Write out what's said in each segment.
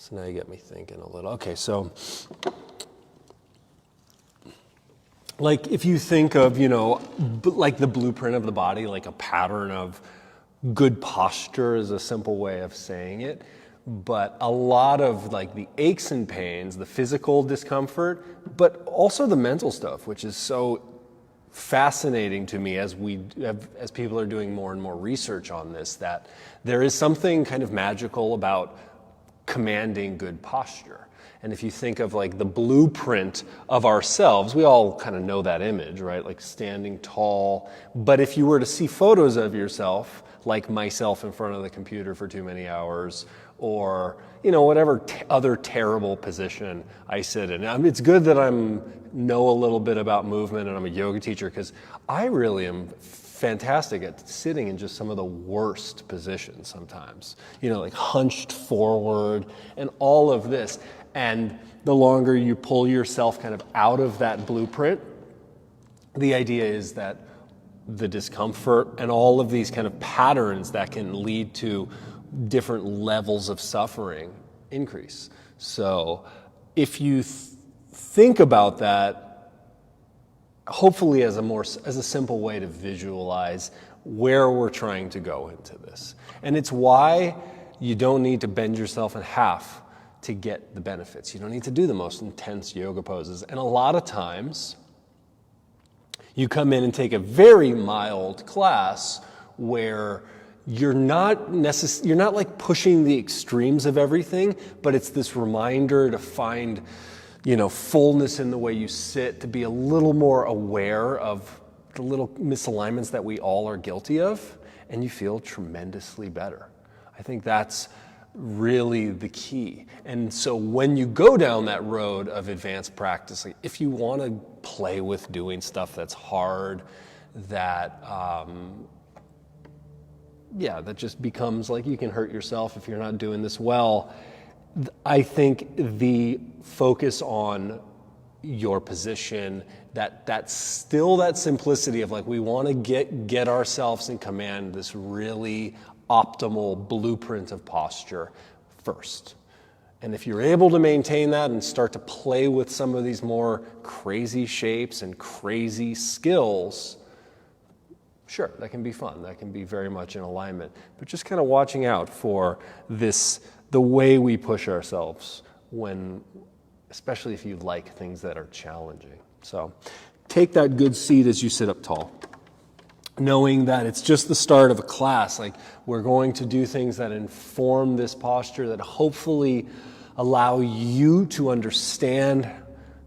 So now you get me thinking a little. Okay, so like if you think of, like the blueprint of the body, like a pattern of good posture is a simple way of saying it. But a lot of like the aches and pains, the physical discomfort, but also the mental stuff, which is so fascinating to me as people are doing more and more research on this, that there is something kind of magical about commanding good posture. And if you think of like the blueprint of ourselves, we all kind of know that image, right? Like standing tall. But if you were to see photos of yourself, like myself in front of the computer for too many hours, or whatever other terrible position I sit in. It's good that I know a little bit about movement and I'm a yoga teacher, because I really am fantastic at sitting in just some of the worst positions sometimes. Like hunched forward and all of this. And the longer you pull yourself kind of out of that blueprint, the idea is that the discomfort and all of these kind of patterns that can lead to different levels of suffering increase. So if you think about that, hopefully as a simple way to visualize where we're trying to go into this. And it's why you don't need to bend yourself in half to get the benefits. You don't need to do the most intense yoga poses. And a lot of times, you come in and take a very mild class where you're not like pushing the extremes of everything, but it's this reminder to find, fullness in the way you sit, to be a little more aware of the little misalignments that we all are guilty of, and you feel tremendously better. I think that's really the key. And so when you go down that road of advanced practice, like if you want to play with doing stuff that's hard, that that just becomes like you can hurt yourself if you're not doing this well. I think the focus on your position, that's still that simplicity of like we want to get ourselves in command, this really optimal blueprint of posture first. And if you're able to maintain that and start to play with some of these more crazy shapes and crazy skills, sure, that can be fun. That can be very much in alignment. But just kind of watching out for the way we push ourselves especially if you like things that are challenging. So take that good seat as you sit up tall, knowing that it's just the start of a class. Like we're going to do things that inform this posture, that hopefully allow you to understand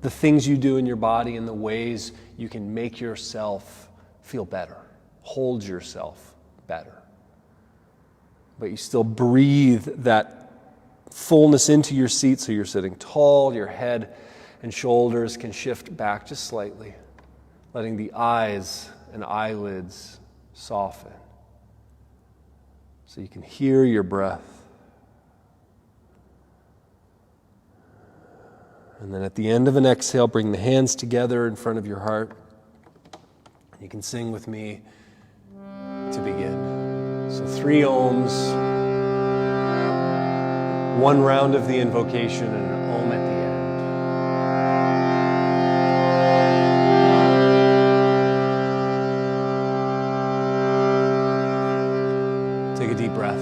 the things you do in your body and the ways you can make yourself feel better, hold yourself better. But you still breathe that fullness into your seat so you're sitting tall, your head and shoulders can shift back just slightly, letting the eyes and eyelids soften so you can hear your breath. And then at the end of an exhale, bring the hands together in front of your heart. You can sing with me to begin. So 3 ohms, 1 round of the invocation and an om at the end. Take a deep breath.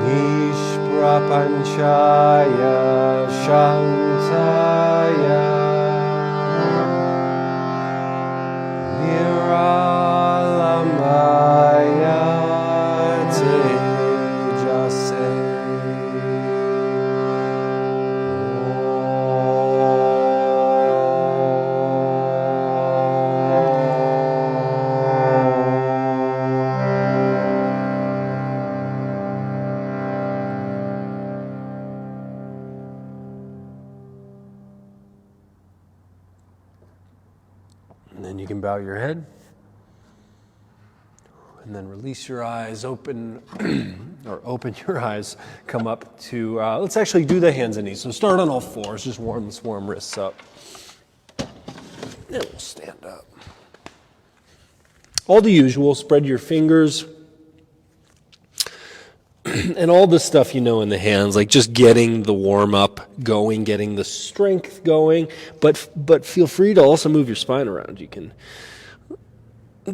Nishprapanchaya Shantaya Niralamaya Tejase. And then you can bow your head. And then release your eyes, open, or open your eyes, come up to, let's actually do the hands and knees. So start on all fours, just warm wrists up. Then we'll stand up. All the usual, spread your fingers. And all the stuff you know in the hands, like just getting the warm-up going, getting the strength going, but feel free to also move your spine around. You can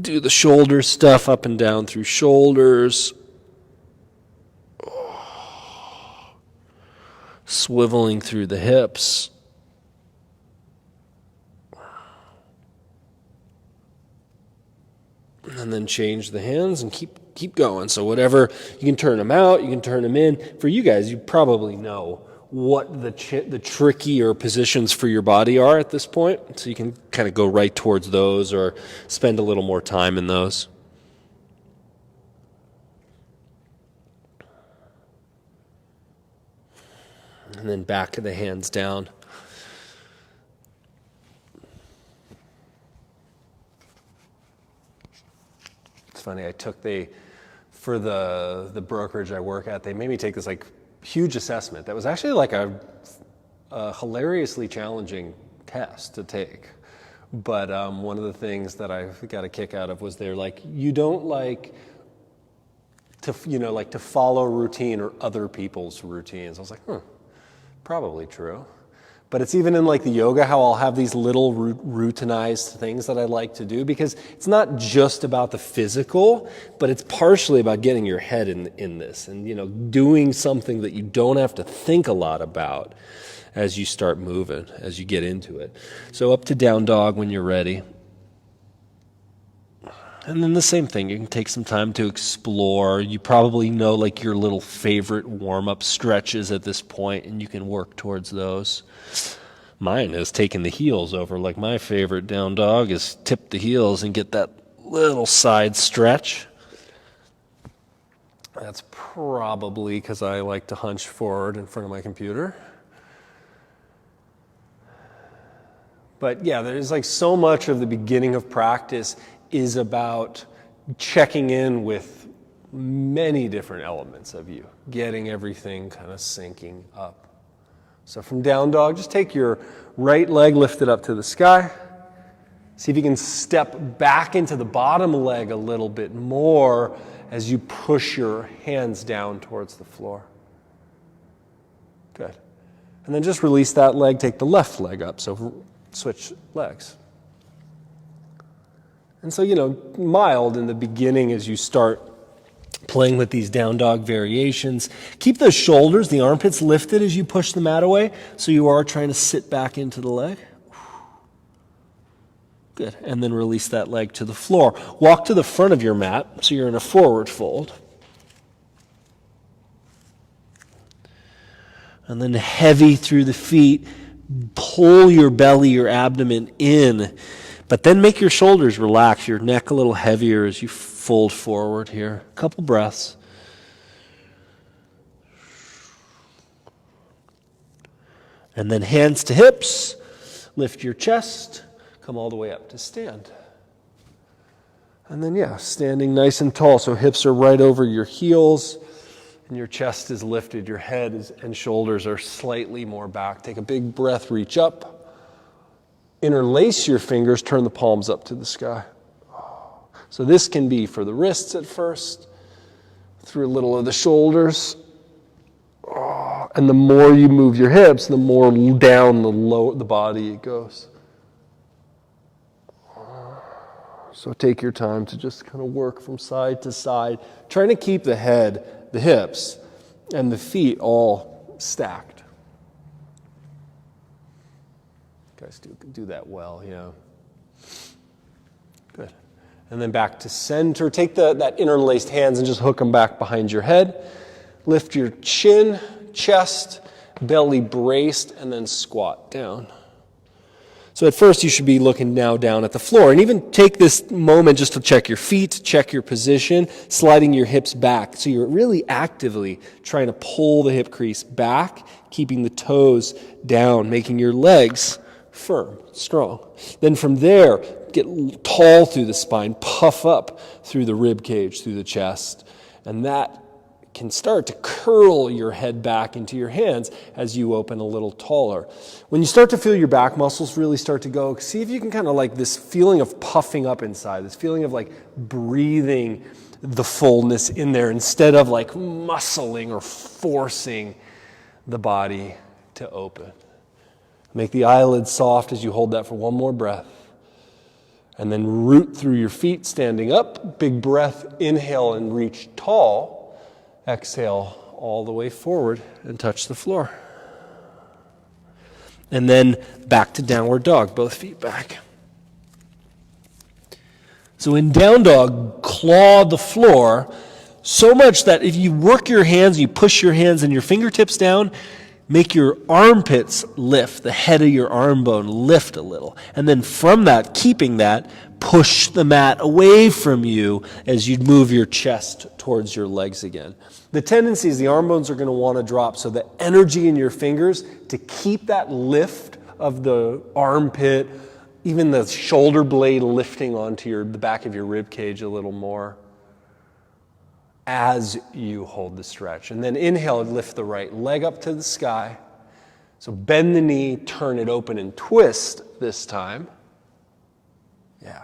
do the shoulder stuff up and down through shoulders. Swiveling through the hips. And then change the hands and keep going. So whatever, you can turn them out, you can turn them in. For you guys, you probably know what the trickier positions for your body are at this point. So you can kind of go right towards those or spend a little more time in those. And then back to the hands down. It's funny, for the brokerage I work at, they made me take this like huge assessment that was actually like a hilariously challenging test to take. But one of the things that I got a kick out of was they're like, you don't like to follow routine or other people's routines. I was like, probably true. But it's even in like the yoga how I'll have these little routinized things that I like to do, because it's not just about the physical, but it's partially about getting your head in this and doing something that you don't have to think a lot about as you start moving, as you get into it. So up to down dog when you're ready. And then the same thing, you can take some time to explore. You probably know like your little favorite warm-up stretches at this point, and you can work towards those. Mine is taking the heels over. Like my favorite down dog is tip the heels and get that little side stretch. That's probably because I like to hunch forward in front of my computer. But yeah, there's like so much of the beginning of practice is about checking in with many different elements of you, getting everything kind of syncing up. So from down dog, just take your right leg lifted up to the sky. See if you can step back into the bottom leg a little bit more as you push your hands down towards the floor. Good. And then just release that leg, take the left leg up, so switch legs. And so, mild in the beginning as you start playing with these down dog variations. Keep the shoulders, the armpits lifted as you push the mat away, so you are trying to sit back into the leg. Good. And then release that leg to the floor. Walk to the front of your mat, so you're in a forward fold. And then heavy through the feet, pull your belly, your abdomen in. But then make your shoulders relax, your neck a little heavier as you fold forward here. A couple breaths. And then hands to hips. Lift your chest. Come all the way up to stand. And then, standing nice and tall. So hips are right over your heels. And your chest is lifted. Your head and shoulders are slightly more back. Take a big breath, reach up. Interlace your fingers, turn the palms up to the sky. So this can be for the wrists at first, through a little of the shoulders. And the more you move your hips, the more down the body it goes. So take your time to just kind of work from side to side, trying to keep the head, the hips, and the feet all stacked. You guys do that well, yeah. Good. And then back to center. Take that interlaced hands and just hook them back behind your head. Lift your chin, chest, belly braced, and then squat down. So at first you should be looking now down at the floor. And even take this moment just to check your feet, check your position, sliding your hips back. So you're really actively trying to pull the hip crease back, keeping the toes down, making your legs firm, strong. Then from there, get tall through the spine, puff up through the rib cage, through the chest. And that can start to curl your head back into your hands as you open a little taller. When you start to feel your back muscles really start to go, see if you can kind of like this feeling of puffing up inside, this feeling of like breathing the fullness in there instead of like muscling or forcing the body to open. Make the eyelids soft as you hold that for one more breath. And then root through your feet, standing up. Big breath, inhale and reach tall. Exhale all the way forward and touch the floor. And then back to downward dog, both feet back. So in down dog, claw the floor so much that if you work your hands, you push your hands and your fingertips down, make your armpits lift, the head of your arm bone lift a little. And then from that, keeping that, push the mat away from you as you move your chest towards your legs again. The tendency is the arm bones are going to want to drop, so the energy in your fingers to keep that lift of the armpit, even the shoulder blade lifting onto the back of your rib cage a little more as you hold the stretch. And then inhale, lift the right leg up to the sky. So bend the knee, turn it open and twist this time. Yeah.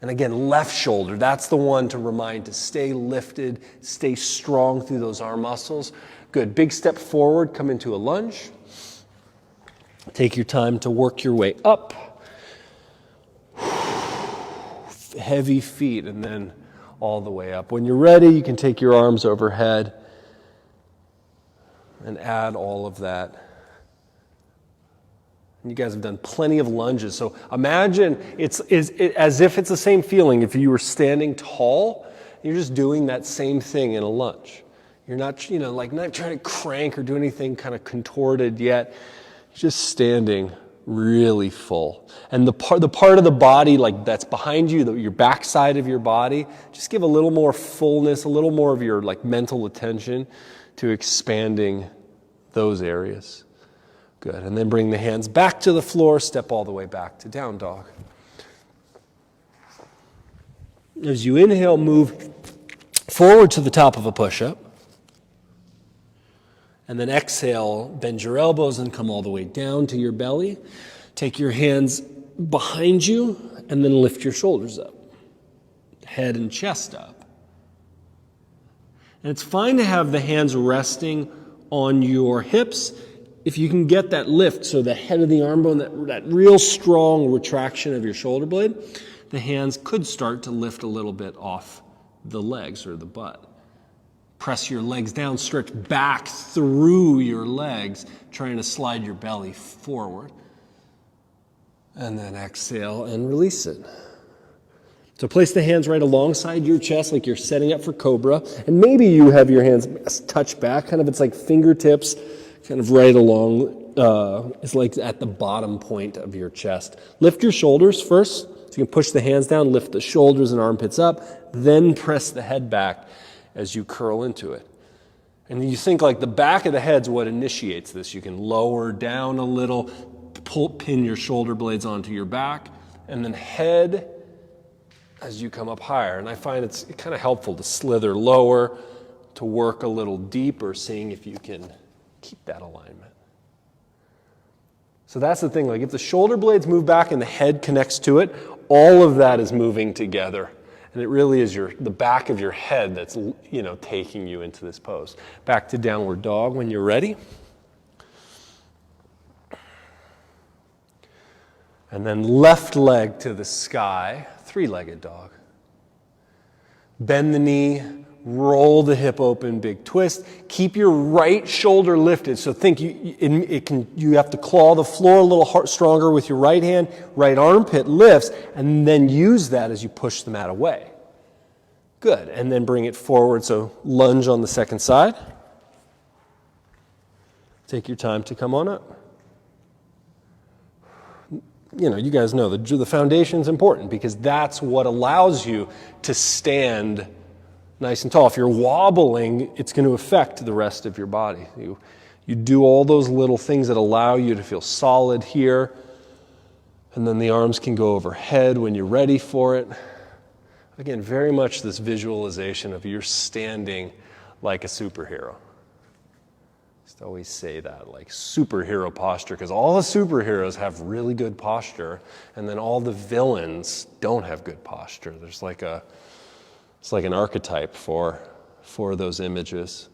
And again, left shoulder, that's the one to remind to stay lifted, stay strong through those arm muscles. Good. Big step forward, come into a lunge. Take your time to work your way up. Heavy feet, and then all the way up. When you're ready, you can take your arms overhead and add all of that. And you guys have done plenty of lunges, so imagine it's as if it's the same feeling if you were standing tall, you're just doing that same thing in a lunge. You're not, not trying to crank or do anything kind of contorted yet. You're just standing really full. And the part of the body like that's behind you, your backside of your body, just give a little more fullness, a little more of your like mental attention to expanding those areas. Good. And then bring the hands back to the floor, step all the way back to down dog. As you inhale, move forward to the top of a push-up. And then exhale, bend your elbows and come all the way down to your belly. Take your hands behind you and then lift your shoulders up. Head and chest up. And it's fine to have the hands resting on your hips if you can get that lift. So the head of the arm bone, that real strong retraction of your shoulder blade, the hands could start to lift a little bit off the legs or the butt. Press your legs down, stretch back through your legs, trying to slide your belly forward. And then exhale and release it. So place the hands right alongside your chest like you're setting up for cobra. And maybe you have your hands touch back, it's like fingertips, kind of right along, it's like at the bottom point of your chest. Lift your shoulders first, so you can push the hands down, lift the shoulders and armpits up, then press the head back as you curl into it. And you think like the back of the head's what initiates this. You can lower down a little, pin your shoulder blades onto your back, and then head as you come up higher. And I find it's kind of helpful to slither lower, to work a little deeper, seeing if you can keep that alignment. So that's the thing, like if the shoulder blades move back and the head connects to it, all of that is moving together. And it really is the back of your head that's, taking you into this pose. Back to downward dog when you're ready. And then left leg to the sky, three-legged dog. Bend the knee, roll the hip open, big twist. Keep your right shoulder lifted. So think you have to claw the floor a little stronger with your right hand. Right armpit lifts, and then use that as you push the mat away. Good. And then bring it forward. So lunge on the second side. Take your time to come on up. You guys know the foundation's important because that's what allows you to stand nice and tall. If you're wobbling, it's going to affect the rest of your body. You do all those little things that allow you to feel solid here, and then the arms can go overhead when you're ready for it. Again, very much this visualization of you're standing like a superhero. I always say that, like superhero posture, because all the superheroes have really good posture, and then all the villains don't have good posture. There's it's like an archetype for those images.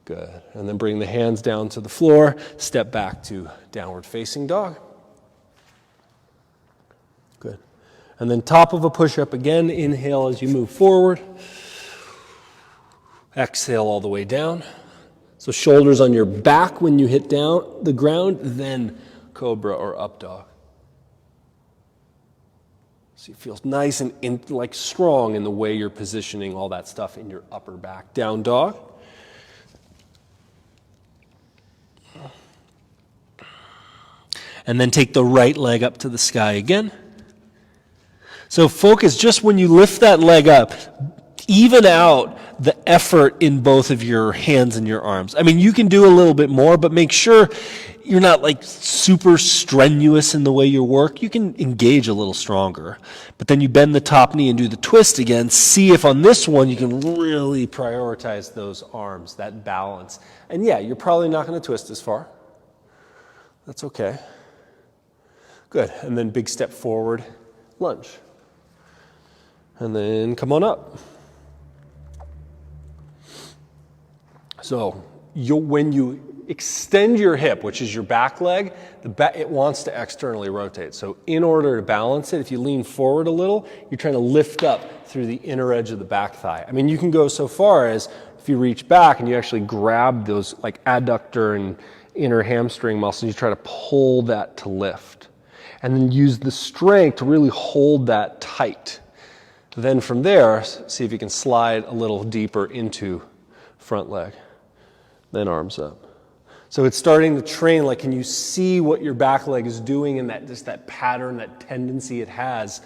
Good. And then bring the hands down to the floor, step back to downward facing dog. Good. And then top of a push-up again, inhale as you move forward. Exhale all the way down. So shoulders on your back when you hit down the ground, then cobra or up dog. So it feels nice and like strong in the way you're positioning all that stuff in your upper back. Down dog. And then take the right leg up to the sky again. So focus just when you lift that leg up, even out the effort in both of your hands and your arms. I mean, you can do a little bit more, but make sure you're not like super strenuous in the way you work. You can engage a little stronger. But then you bend the top knee and do the twist again. See if on this one you can really prioritize those arms, that balance. And yeah, you're probably not going to twist as far. That's okay. Good. And then big step forward, lunge. And then come on up. So when you extend your hip, which is your back leg, it wants to externally rotate. So in order to balance it, if you lean forward a little, you're trying to lift up through the inner edge of the back thigh. I mean, you can go so far as if you reach back and you actually grab those like adductor and inner hamstring muscles, you try to pull that to lift. And then use the strength to really hold that tight. Then from there, see if you can slide a little deeper into front leg. Then arms up. So it's starting to train, like, can you see what your back leg is doing and that pattern, that tendency it has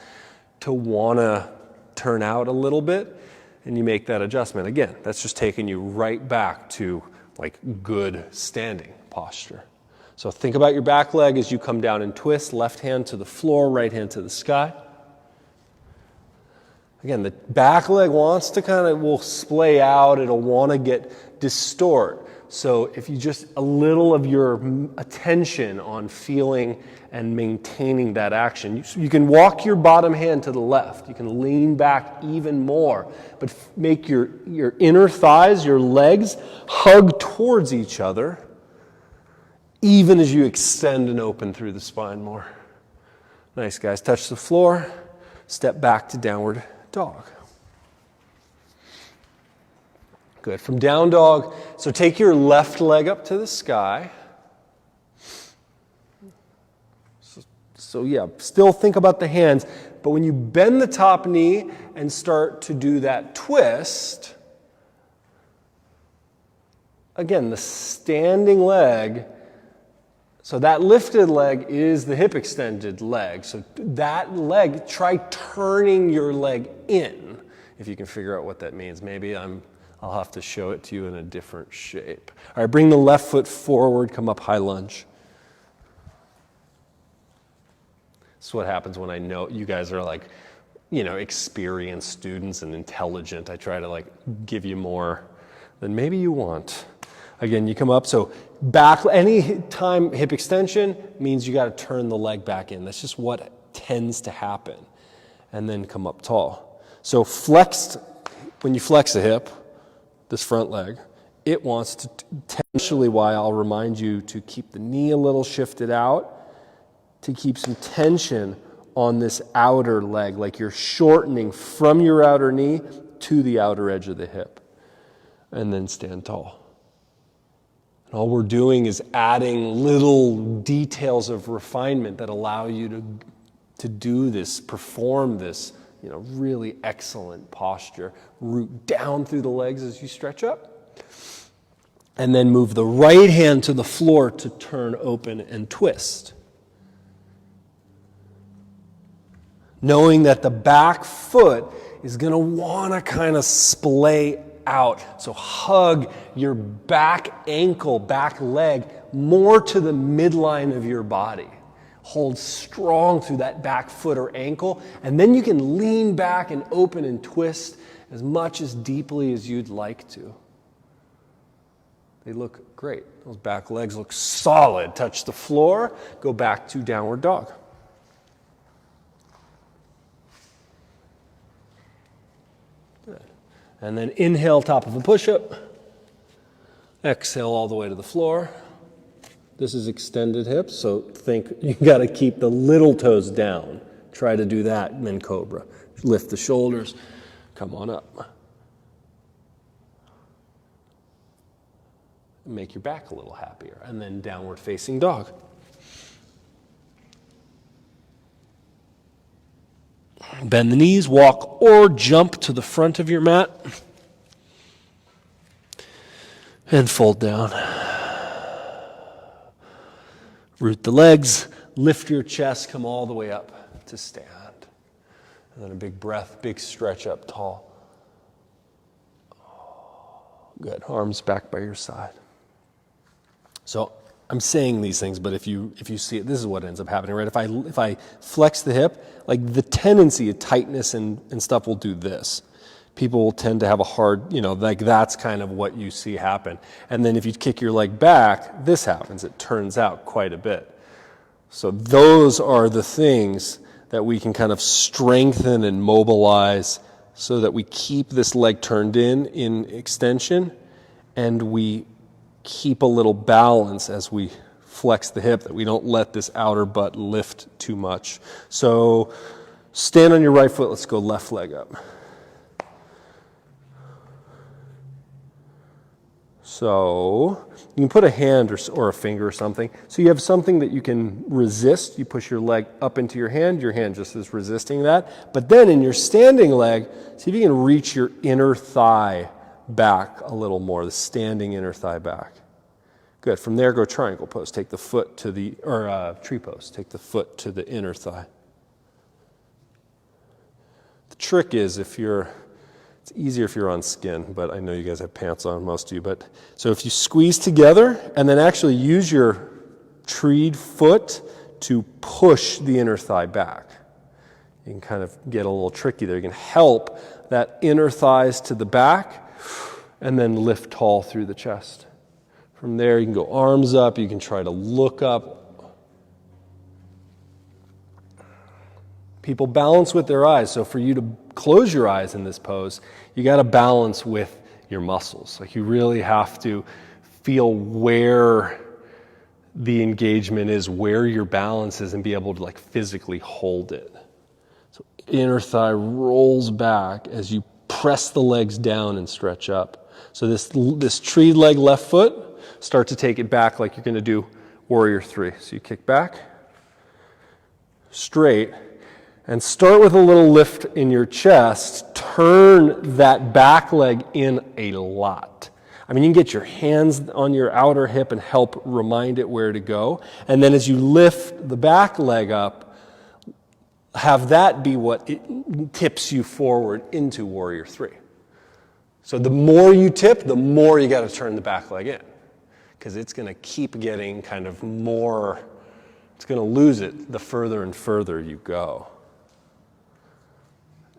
to want to turn out a little bit, and you make that adjustment. Again, that's just taking you right back to like good standing posture. So think about your back leg as you come down and twist, left hand to the floor, right hand to the sky. Again, the back leg wants to will splay out, it'll want to distort. So if you just a little of your attention on feeling and maintaining that action, you can walk your bottom hand to the left. You can lean back even more, but make your inner thighs, your legs, hug towards each other, even as you extend and open through the spine more. Nice, guys. Touch the floor. Step back to downward dog. Good. From down dog, so take your left leg up to the sky. So yeah, still think about the hands, but when you bend the top knee and start to do that twist, again, the standing leg, so that lifted leg is the hip extended leg. So that leg, try turning your leg in, if you can figure out what that means. Maybe I'll have to show it to you in a different shape. All right, bring the left foot forward, come up high lunge. This is what happens when I know you guys are experienced students and intelligent. I try to give you more than maybe you want. Again, you come up, so back, any time hip extension means you got to turn the leg back in. That's just what tends to happen. And then come up tall. So when you flex the hip, this front leg, it wants to potentially, why I'll remind you to keep the knee a little shifted out, to keep some tension on this outer leg, like you're shortening from your outer knee to the outer edge of the hip. And then stand tall. And all we're doing is adding little details of refinement that allow you to do this, perform this, really excellent posture. Root down through the legs as you stretch up. And then move the right hand to the floor to turn open and twist. Knowing that the back foot is going to want to kind of splay out. So hug your back ankle, back leg more to the midline of your body. Hold strong through that back foot or ankle, and then you can lean back and open and twist as much as deeply as you'd like to. They look great. Those back legs look solid. Touch the floor, go back to downward dog. Good. And then inhale, top of a push-up. Exhale all the way to the floor. This is extended hips, so think you got to keep the little toes down. Try to do that, and then cobra. Lift the shoulders, come on up. Make your back a little happier, and then downward facing dog. Bend the knees, walk or jump to the front of your mat, and fold down. Root the legs, lift your chest, come all the way up to stand. And then a big breath, big stretch up tall. Good, arms back by your side. So I'm saying these things, but if you see it, this is what ends up happening, right? If I flex the hip, like the tendency of tightness and stuff will do this. People will tend to have a hard, like that's kind of what you see happen. And then if you kick your leg back, this happens. It turns out quite a bit. So those are the things that we can kind of strengthen and mobilize so that we keep this leg turned in extension, and we keep a little balance as we flex the hip, that we don't let this outer butt lift too much. So stand on your right foot. Let's go left leg up. So you can put a hand or a finger or something. So you have something that you can resist. You push your leg up into your hand just is resisting that. But then in your standing leg, see if you can reach your inner thigh back a little more, the standing inner thigh back. Good. From there, go triangle pose. Take the foot to tree pose. Take the foot to the inner thigh. The trick is it's easier if you're on skin, but I know you guys have pants on, most of you. But so if you squeeze together and then actually use your treed foot to push the inner thigh back, you can kind of get a little tricky there. You can help that inner thighs to the back and then lift tall through the chest. From there, you can go arms up. You can try to look up. People balance with their eyes. So for you to close your eyes in this pose, you got to balance with your muscles. Like you really have to feel where the engagement is, where your balance is, and be able to like physically hold it. So inner thigh rolls back as you press the legs down and stretch up. So this tree leg left foot, start to take it back like you're going to do warrior three. So you kick back, straight, and start with a little lift in your chest. Turn that back leg in a lot. I mean, you can get your hands on your outer hip and help remind it where to go. And then as you lift the back leg up, have that be what it tips you forward into warrior three. So the more you tip, the more you got to turn the back leg in, because it's going to keep getting kind of more, it's going to lose it the further and further you go.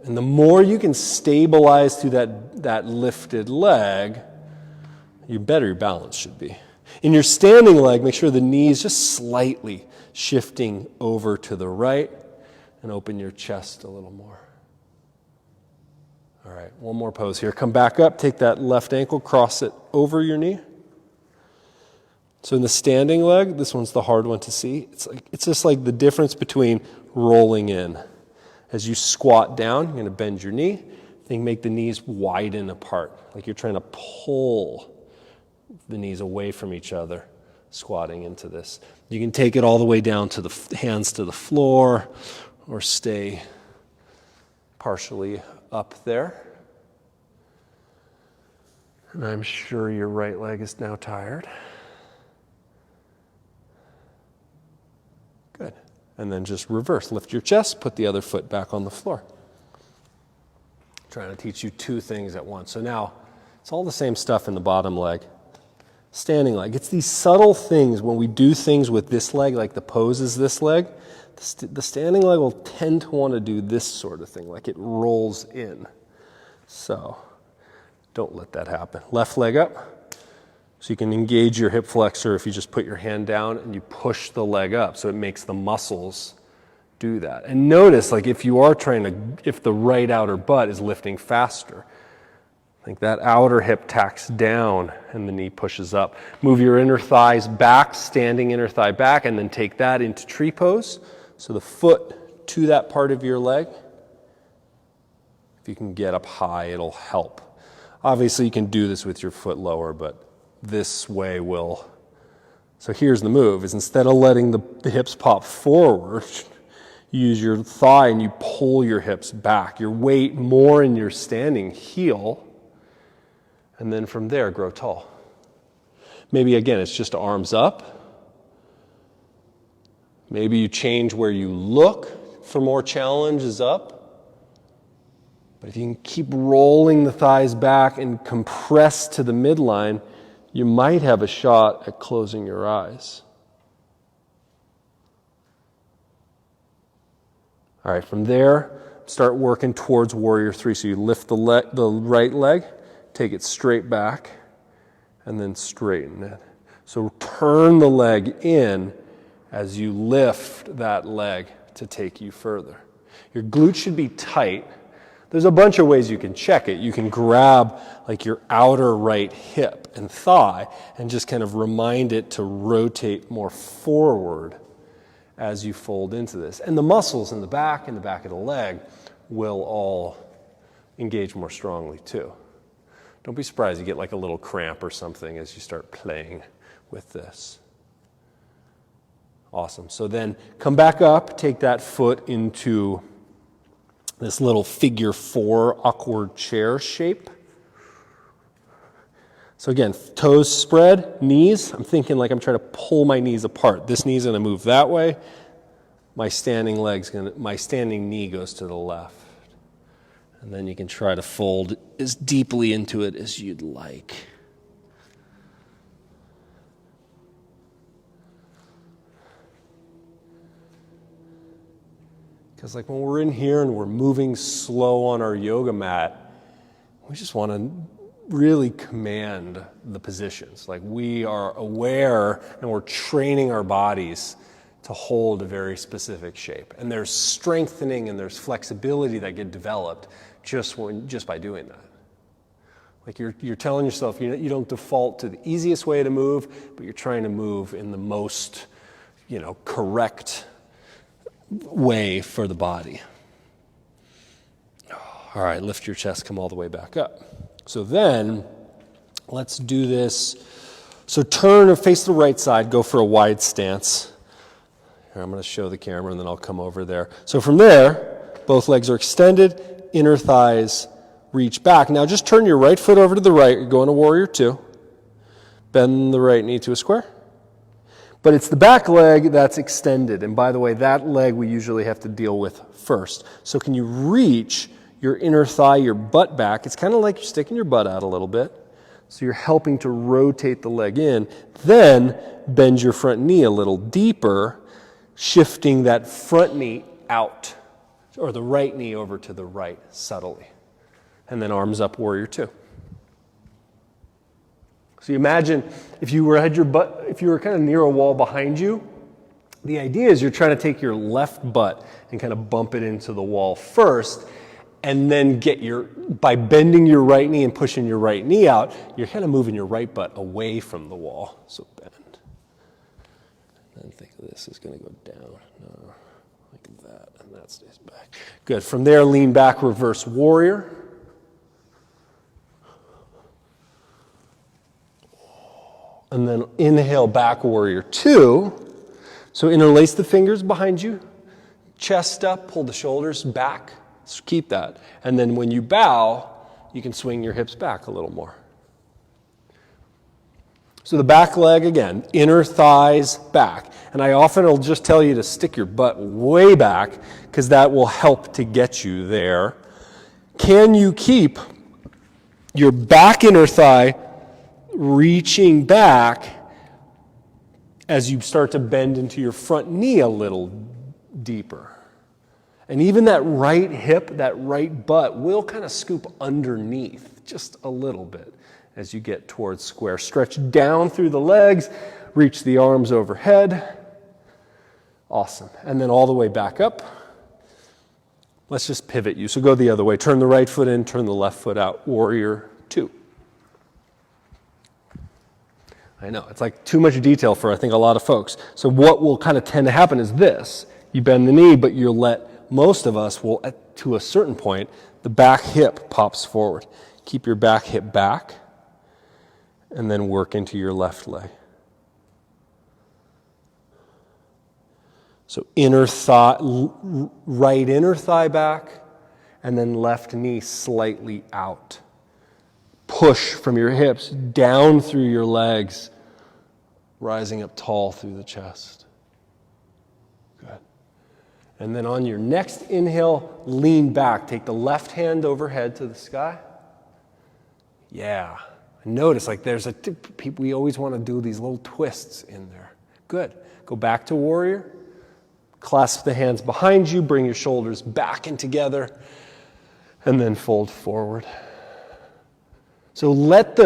And the more you can stabilize through that lifted leg, the better your balance should be. In your standing leg, make sure the knees just slightly shifting over to the right, and open your chest a little more. All right, one more pose here. Come back up, take that left ankle, cross it over your knee. So in the standing leg, this one's the hard one to see. It's just like the difference between rolling in. As you squat down, you're going to bend your knee. Think make the knees widen apart, like you're trying to pull the knees away from each other, squatting into this. You can take it all the way down to the hands to the floor, or stay partially up there. And I'm sure your right leg is now tired. Good. And then just reverse. Lift your chest, put the other foot back on the floor. Trying to teach you two things at once. So now, it's all the same stuff in the bottom leg. Standing leg. It's these subtle things when we do things with this leg, like the pose is this leg, the standing leg will tend to want to do this sort of thing, like it rolls in. So, don't let that happen. Left leg up. So you can engage your hip flexor if you just put your hand down and you push the leg up. So it makes the muscles do that. And notice, like if the right outer butt is lifting faster, like that outer hip tacks down and the knee pushes up. Move your inner thighs back, standing inner thigh back, and then take that into tree pose. So the foot to that part of your leg. If you can get up high, it'll help. Obviously, you can do this with your foot lower, but this way will. So here's the move, is instead of letting the hips pop forward, you use your thigh and you pull your hips back. Your weight more in your standing heel, and then from there, grow tall. Maybe again, it's just arms up. Maybe you change where you look for more challenges up. But if you can keep rolling the thighs back and compress to the midline, you might have a shot at closing your eyes. All right, from there, start working towards warrior three. So you lift the right leg, take it straight back, and then straighten it. So turn the leg in as you lift that leg to take you further. Your glute should be tight. There's a bunch of ways you can check it. You can grab like your outer right hip and thigh and just kind of remind it to rotate more forward as you fold into this. And the muscles in the back and the back of the leg will all engage more strongly too. Don't be surprised you get like a little cramp or something as you start playing with this. Awesome. So then come back up, take that foot into this little figure four awkward chair shape. So again, toes spread, knees. I'm thinking like I'm trying to pull my knees apart. This knee's going to move that way. My standing knee goes to the left. And then you can try to fold as deeply into it as you'd like. Because like when we're in here and we're moving slow on our yoga mat, we just want to really command the positions. Like we are aware and we're training our bodies to hold a very specific shape. And there's strengthening and there's flexibility that get developed just by doing that. Like you're telling yourself you don't default to the easiest way to move, but you're trying to move in the most, correct way for the body. All right, lift your chest, come all the way back up. So then, let's do this. So turn and face the right side, go for a wide stance. Here, I'm going to show the camera and then I'll come over there. So from there, both legs are extended, inner thighs reach back. Now just turn your right foot over to the right, you're going to warrior two. Bend the right knee to a square. But it's the back leg that's extended. And by the way, that leg we usually have to deal with first. So can you reach your inner thigh, your butt back? It's kind of like you're sticking your butt out a little bit. So you're helping to rotate the leg in. Then bend your front knee a little deeper, shifting that front knee out, or the right knee over to the right subtly. And then arms up, warrior two. So you imagine if you were kind of near a wall behind you, the idea is you're trying to take your left butt and kind of bump it into the wall first, and then by bending your right knee and pushing your right knee out, you're kind of moving your right butt away from the wall. So bend. And then think of this is going to go down. No. like that, and that stays back. Good. From there, lean back, reverse warrior. And then inhale, back warrior 2. So interlace the fingers behind you, chest up, pull the shoulders back. So keep that. And then when you bow, you can swing your hips back a little more. So the back leg again, inner thighs back. And I often will just tell you to stick your butt way back because that will help to get you there. Can you keep your back inner thigh reaching back as you start to bend into your front knee a little deeper? And even that right hip, that right butt will kind of scoop underneath just a little bit as you get towards square. Stretch down through the legs, reach the arms overhead. Awesome. And then all the way back up. Let's just pivot you. So go the other way. Turn the right foot in, turn the left foot out. Warrior 2. I know, it's like too much detail for, I think, a lot of folks. So what will kind of tend to happen is this. You bend the knee, but you'll let, most of us will, to a certain point, the back hip pops forward. Keep your back hip back, and then work into your left leg. So inner thigh, right inner thigh back, and then left knee slightly out. Push from your hips down through your legs, rising up tall through the chest. Good. And then on your next inhale, lean back. Take the left hand overhead to the sky. Yeah. Notice, like we always want to do these little twists in there. Good. Go back to warrior. Clasp the hands behind you. Bring your shoulders back and together. And then fold forward. So let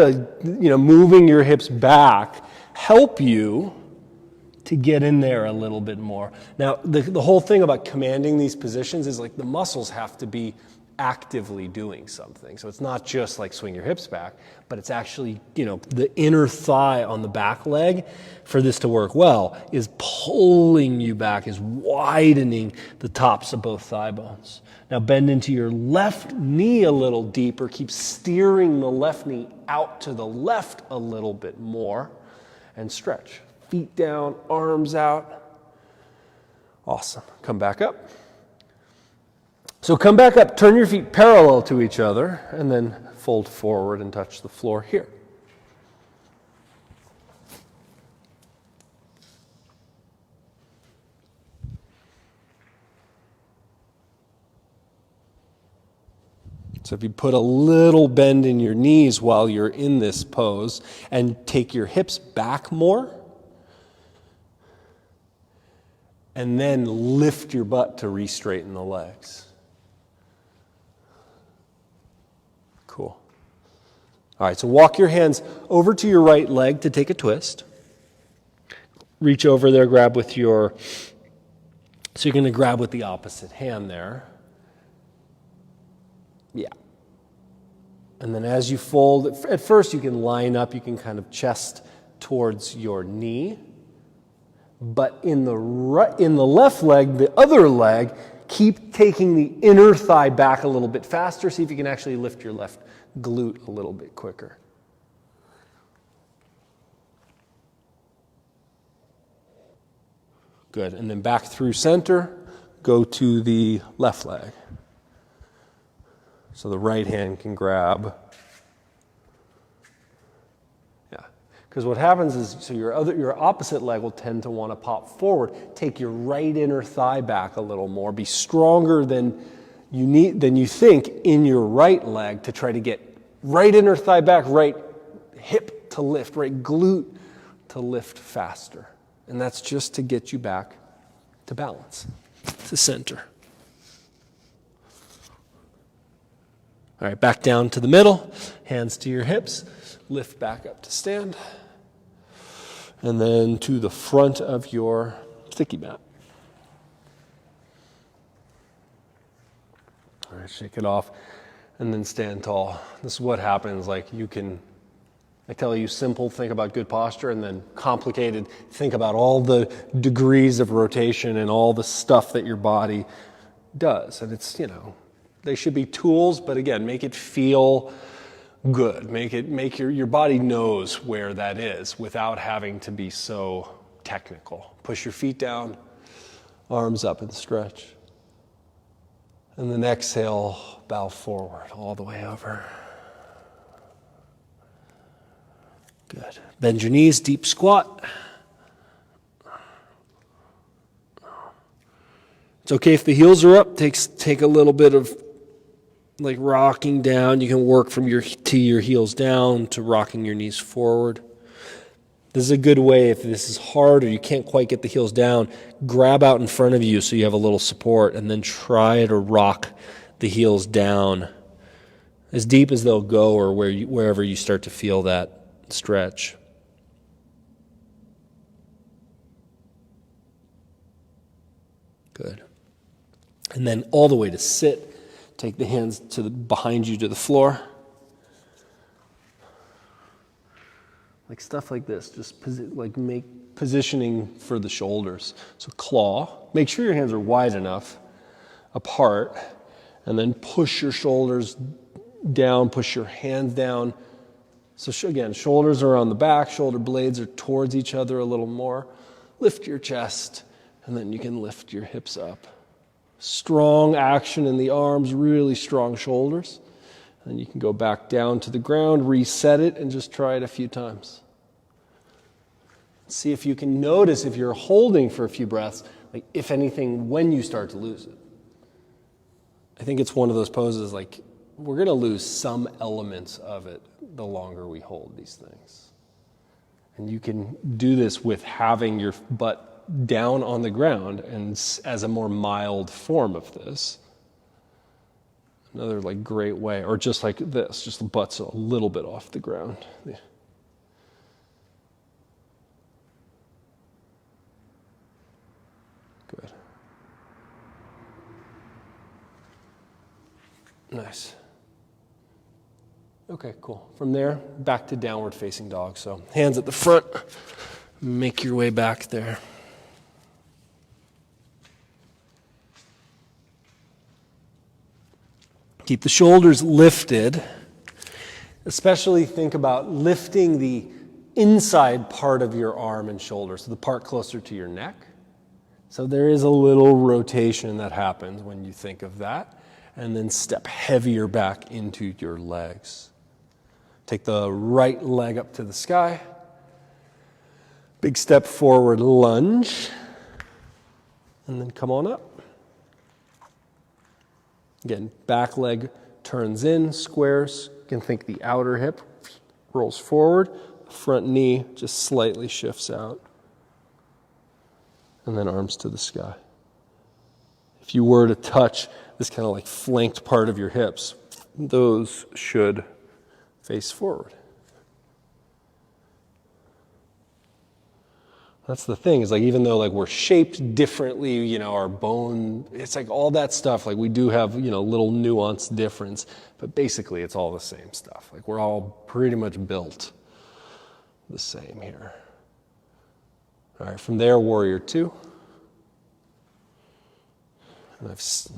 moving your hips back help you to get in there a little bit more. Now, the whole thing about commanding these positions is like the muscles have to be actively doing something. So it's not just like swing your hips back, but it's actually, the inner thigh on the back leg, for this to work well, is pulling you back, is widening the tops of both thigh bones. Now bend into your left knee a little deeper. Keep steering the left knee out to the left a little bit more. And stretch. Feet down, arms out. Awesome. Come back up. So come back up, turn your feet parallel to each other, and then fold forward and touch the floor here. So if you put a little bend in your knees while you're in this pose and take your hips back more, and then lift your butt to re-straighten the legs. Cool. All right, so walk your hands over to your right leg to take a twist. Reach over there, grab with your, so you're going to grab with the opposite hand there. Yeah. And then as you fold, at first you can line up, you can kind of chest towards your knee. But in the left leg, the other leg, keep taking the inner thigh back a little bit faster. See if you can actually lift your left glute a little bit quicker. Good. And then back through center, go to the left leg. So the right hand can grab. Yeah. Because what happens is, so your opposite leg will tend to want to pop forward. Take your right inner thigh back a little more. Be stronger than you think in your right leg to try to get right inner thigh back, right hip to lift, right glute to lift faster. And that's just to get you back to balance, to center. All right, back down to the middle, hands to your hips, lift back up to stand, and then to the front of your sticky mat. All right, shake it off, and then stand tall. This is what happens, like you can I tell you simple, think about good posture, and then complicated, think about all the degrees of rotation and all the stuff that your body does. And it's, they should be tools, but again, make it feel good. Make your body knows where that is without having to be so technical. Push your feet down, arms up and stretch. And then exhale, bow forward all the way over. Good. Bend your knees, deep squat. It's okay if the heels are up. Take a little bit of like rocking down. You can work from your heels down to rocking your knees forward. This is a good way if this is hard or you can't quite get the heels down. Grab out in front of you so you have a little support, and then try to rock the heels down as deep as they'll go, or wherever you start to feel that stretch. Good. And then all the way to sit. Take the hands behind you to the floor. Like stuff like this, just make positioning for the shoulders. So claw. Make sure your hands are wide enough apart, and then push your shoulders down, push your hands down. So again, shoulders are on the back, shoulder blades are towards each other a little more. Lift your chest, and then you can lift your hips up. Strong action in the arms, really strong shoulders. And then you can go back down to the ground, reset it, and just try it a few times. See if you can notice, if you're holding for a few breaths, like if anything, when you start to lose it. I think it's one of those poses like we're going to lose some elements of it the longer we hold these things. And you can do this with having your butt down on the ground and as a more mild form of this. Another great way, or just like this, just the butt's a little bit off the ground. Yeah. Good. Nice. Okay, cool. From there, back to downward facing dog. So hands at the front, make your way back there. Keep the shoulders lifted. Especially think about lifting the inside part of your arm and shoulder, so the part closer to your neck. So there is a little rotation that happens when you think of that. And then step heavier back into your legs. Take the right leg up to the sky. Big step forward, lunge. And then come on up. Again, back leg turns in, squares. You can think the outer hip rolls forward. Front knee just slightly shifts out. And then arms to the sky. If you were to touch this kind of flanked part of your hips, those should face forward. That's the thing, is even though we're shaped differently, our bone, it's all that stuff, we do have, little nuanced difference, but basically it's all the same stuff. We're all pretty much built the same here. All right, from there, warrior two. And this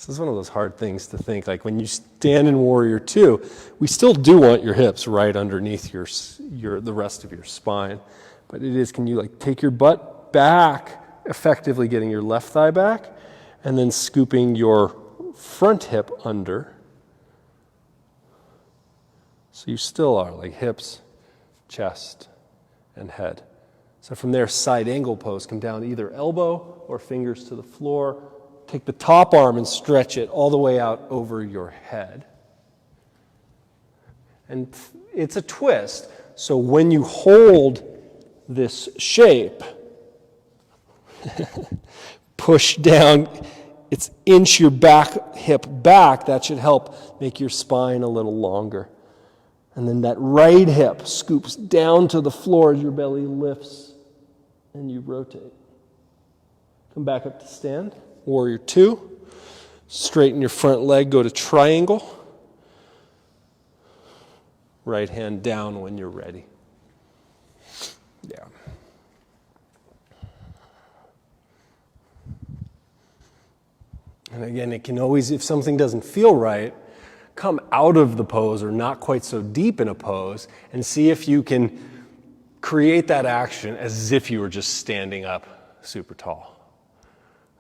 is one of those hard things to think. When you stand in warrior two, we still do want your hips right underneath the rest of your spine. But it is, can you take your butt back, effectively getting your left thigh back, and then scooping your front hip under. So you still are hips, chest, and head. So from there, side angle pose. Come down either elbow or fingers to the floor. Take the top arm and stretch it all the way out over your head. And it's a twist. So when you hold this shape, push down, it's inch your back hip back. That should help make your spine a little longer. And then that right hip scoops down to the floor as your belly lifts and you rotate. Come back up to stand. Warrior two. Straighten your front leg, go to triangle. Right hand down when you're ready. Yeah. And again, it can always, if something doesn't feel right, come out of the pose or not quite so deep in a pose and see if you can create that action as if you were just standing up super tall.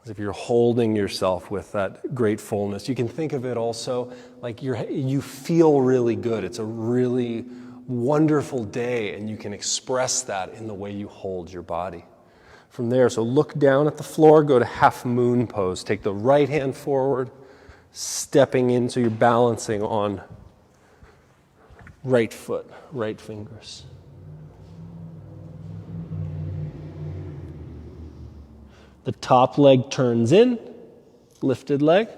As if you're holding yourself with that great fullness. You can think of it also like you feel really good. It's a really wonderful day, and you can express that in the way you hold your body. From there, so look down at the floor, go to half moon pose. Take the right hand forward, stepping in so you're balancing on right foot, right fingers. The top leg turns in, lifted leg.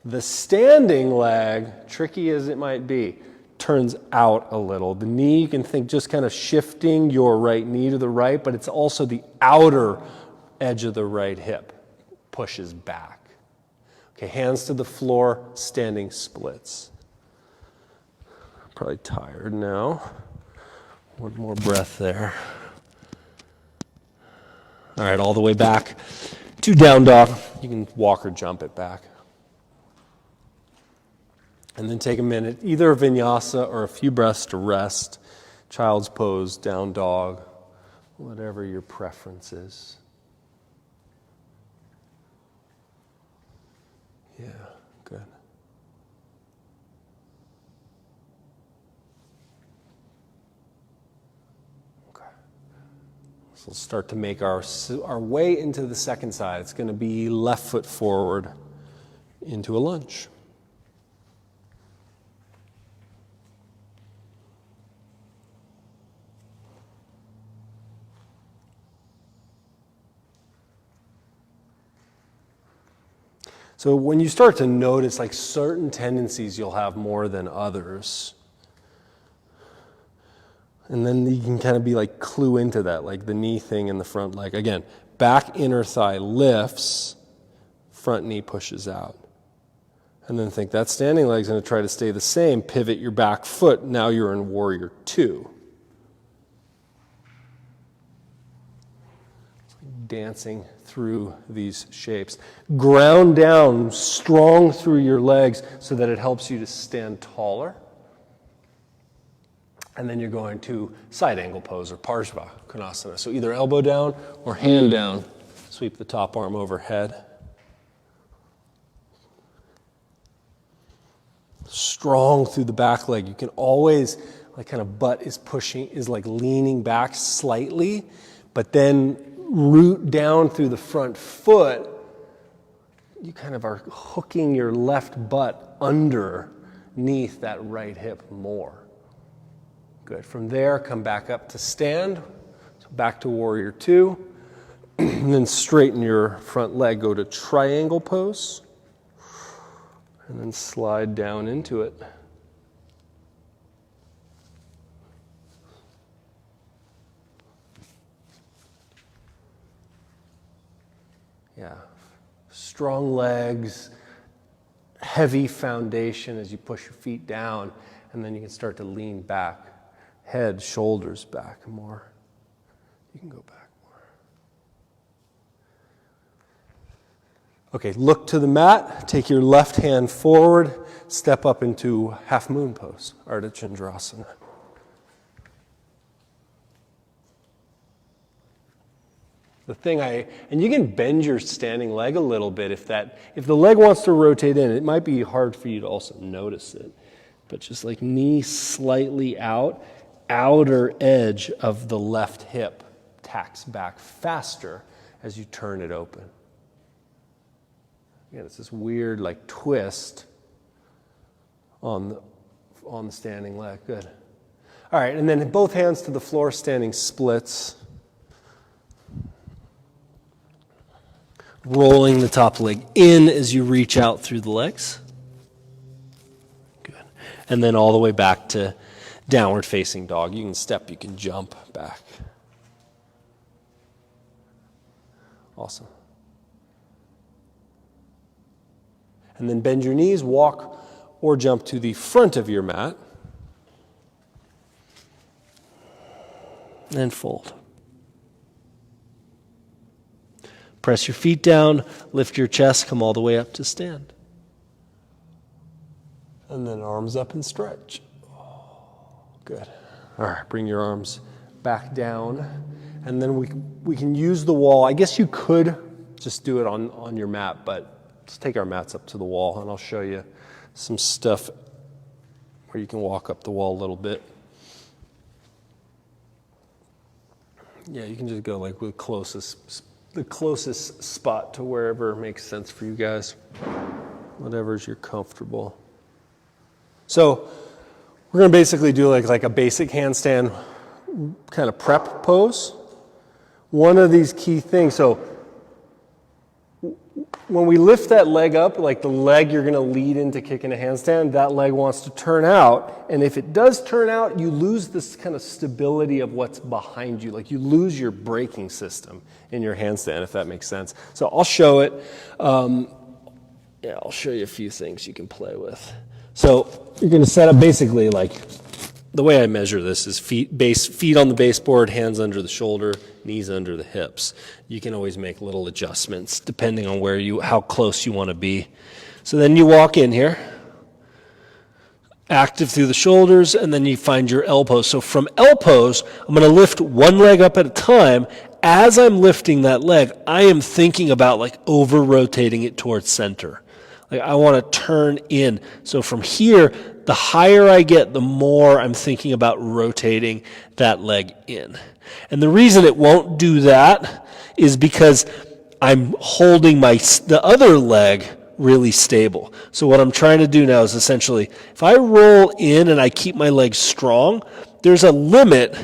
The standing leg, tricky as it might be, turns out a little. The knee, you can think just kind of shifting your right knee to the right, but it's also the outer edge of the right hip pushes back. Okay, hands to the floor, standing splits. Probably tired now. One more breath there. All right, all the way back to down dog. You can walk or jump it back. And then take a minute, either a vinyasa or a few breaths to rest. Child's pose, down dog, whatever your preference is. Yeah, good. Okay. So we'll start to make our way into the second side. It's going to be left foot forward into a lunge. So when you start to notice like certain tendencies you'll have more than others, and then you can kind of be like clue into that, like the knee thing in the front leg. Again, back inner thigh lifts, front knee pushes out. And then think that standing leg's going to try to stay the same. Pivot your back foot. Now you're in warrior two. Dancing through these shapes. Ground down strong through your legs so that it helps you to stand taller. And then you're going to side angle pose or Parshva Konasana. So either elbow down or hand down. Sweep the top arm overhead. Strong through the back leg. You can always, like kind of butt is pushing, is like leaning back slightly, but then root down through the front foot, you kind of are hooking your left butt underneath that right hip more. Good. From there, come back up to stand. So back to warrior two. And then straighten your front leg. Go to triangle pose. And then slide down into it. Yeah, strong legs, heavy foundation as you push your feet down, and then you can start to lean back, head, shoulders back more. You can go back more. Okay, look to the mat, take your left hand forward, step up into half moon pose, Ardha Chandrasana. The thing and you can bend your standing leg a little bit if the leg wants to rotate in, it might be hard for you to also notice it. But just like knee slightly out, outer edge of the left hip tacks back faster as you turn it open. Again, it's this weird like twist on the standing leg. Good. All right, and then both hands to the floor, standing splits. Rolling the top leg in as you reach out through the legs. Good. And then all the way back to downward facing dog. You can step, you can jump back. Awesome. And then bend your knees, walk or jump to the front of your mat. and fold. Press your feet down, lift your chest, come all the way up to stand. And then arms up and stretch. Good. All right, bring your arms back down. And then we can use the wall. I guess you could just do it on your mat, but let's take our mats up to the wall, and I'll show you some stuff where you can walk up the wall a little bit. Yeah, you can just go like with the closest spot to wherever makes sense for you guys. Whatever's you're comfortable. So we're going to basically do like a basic handstand kind of prep pose. One of these key things, so when we lift that leg up, like the leg you're going to lead into kicking a handstand, that leg wants to turn out. And if it does turn out, you lose this kind of stability of what's behind you. Like you lose your braking system in your handstand, if that makes sense. So I'll show it. I'll show you a few things you can play with. So you're going to set up basically like, the way I measure this is feet on the baseboard, hands under the shoulder, knees under the hips. You can always make little adjustments depending on how close you want to be. So then you walk in here, active through the shoulders, and then you find your L pose. So from L pose, I'm going to lift one leg up at a time. As I'm lifting that leg, I am thinking about like over-rotating it towards center. Like I want to turn in. So from here, the higher I get, the more I'm thinking about rotating that leg in. And the reason it won't do that is because I'm holding the other leg really stable. So what I'm trying to do now is essentially, if I roll in and I keep my leg strong, there's a limit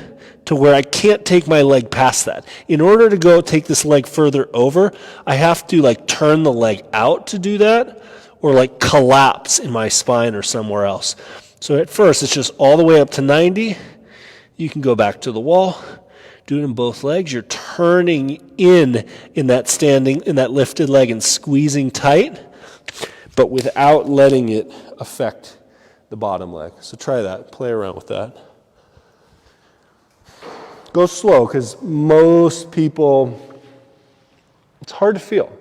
to where I can't take my leg past that. In order to go take this leg further over, I have to like turn the leg out to do that, or like collapse in my spine or somewhere else. So at first, it's just all the way up to 90. You can go back to the wall, do it in both legs. You're turning in that lifted leg and squeezing tight, but without letting it affect the bottom leg. So try that, play around with that. Go slow, because most people, it's hard to feel.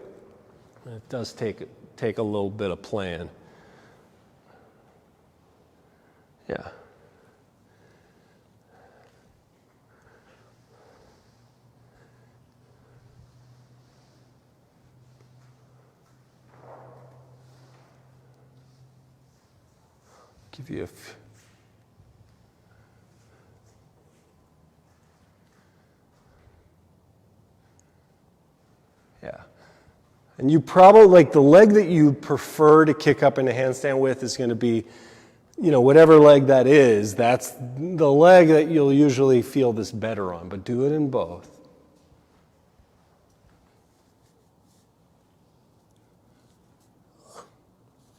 It does take a little bit of playing. Yeah. Give you yeah. And you probably, like the leg that you prefer to kick up in a handstand with is going to be, whatever leg that is, that's the leg that you'll usually feel this better on, but do it in both.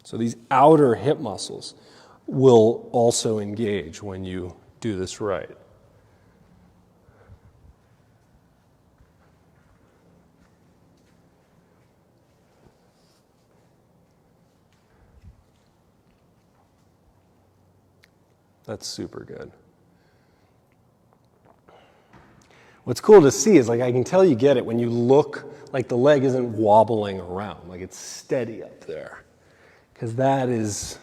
So these outer hip muscles will also engage when you do this right. That's super good. What's cool to see is like I can tell you get it when you look like the leg isn't wobbling around, like it's steady up there. Because that is,